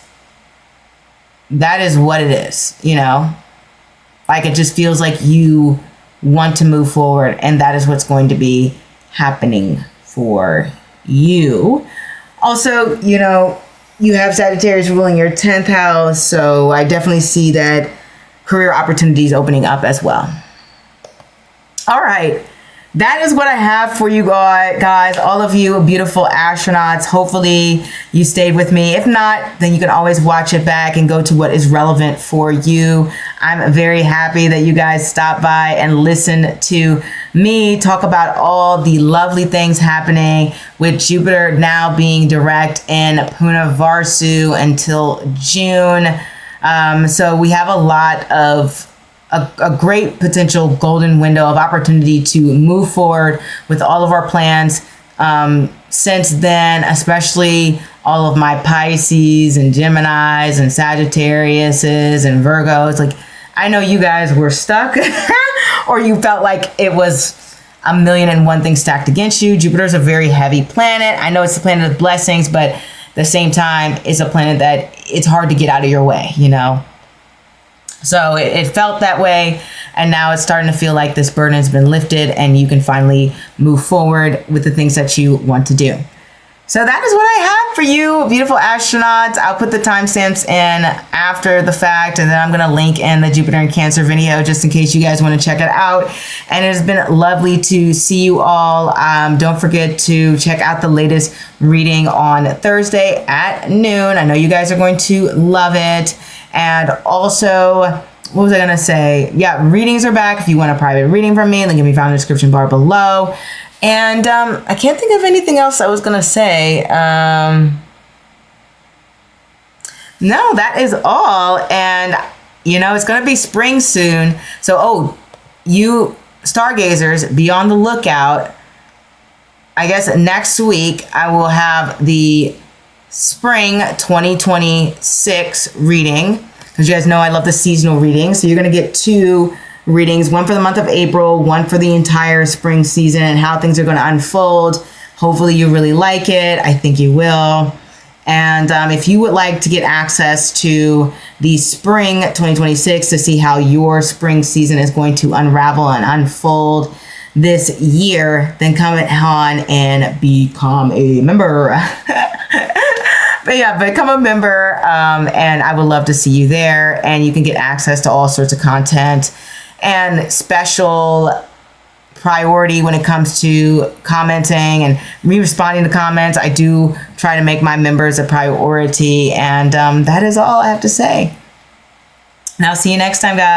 what it is, you know? Like, it just feels like you want to move forward, and that is what's going to be happening for you. Also, you know, you have Sagittarius ruling your 10th house, so I definitely see that career opportunities opening up as well. All right. That is what I have for you guys, all of you beautiful astronauts. Hopefully you stayed with me. If not, then you can always watch it back and go to what is relevant for you. I'm very happy that you guys stopped by and listened to me talk about all the lovely things happening with Jupiter now being direct in Punarvasu until June. So we have a lot of a great potential golden window of opportunity to move forward with all of our plans. Since then, especially all of my Pisces and Geminis and Sagittariuses and Virgos, like, I know you guys were stuck or you felt like it was a million and one things stacked against you. Jupiter's a very heavy planet. I know it's a planet of blessings, but at the same time, it's a planet that it's hard to get out of your way, you know? So it felt that way, and now it's starting to feel like this burden has been lifted and you can finally move forward with the things that you want to do. So that is what I have for you, beautiful astronauts. I'll put the timestamps in after the fact, and then I'm going to link in the Jupiter and Cancer video just in case you guys want to check it out. And it has been lovely to see you all. Don't forget to check out the latest reading on Thursday at noon. I know you guys are going to love it. And also, what was I going to say? Yeah, readings are back. If you want a private reading from me, link can be found in the description bar below. And I can't think of anything else I was going to say. No, that is all. And, you know, it's going to be spring soon. So, you stargazers, be on the lookout. I guess next week I will have the spring 2026 reading, because you guys know I love the seasonal readings. So you're going to get 2 readings, one for the month of April, one for the entire spring season and how things are going to unfold. Hopefully you really like it. I think you will. And if you would like to get access to the spring 2026 to see how your spring season is going to unravel and unfold this year, then come on and become a member. But yeah, become a member, and I would love to see you there. And you can get access to all sorts of content and special priority when it comes to commenting and me responding to comments. I do try to make my members a priority, and that is all I have to say. Now, see you next time, guys.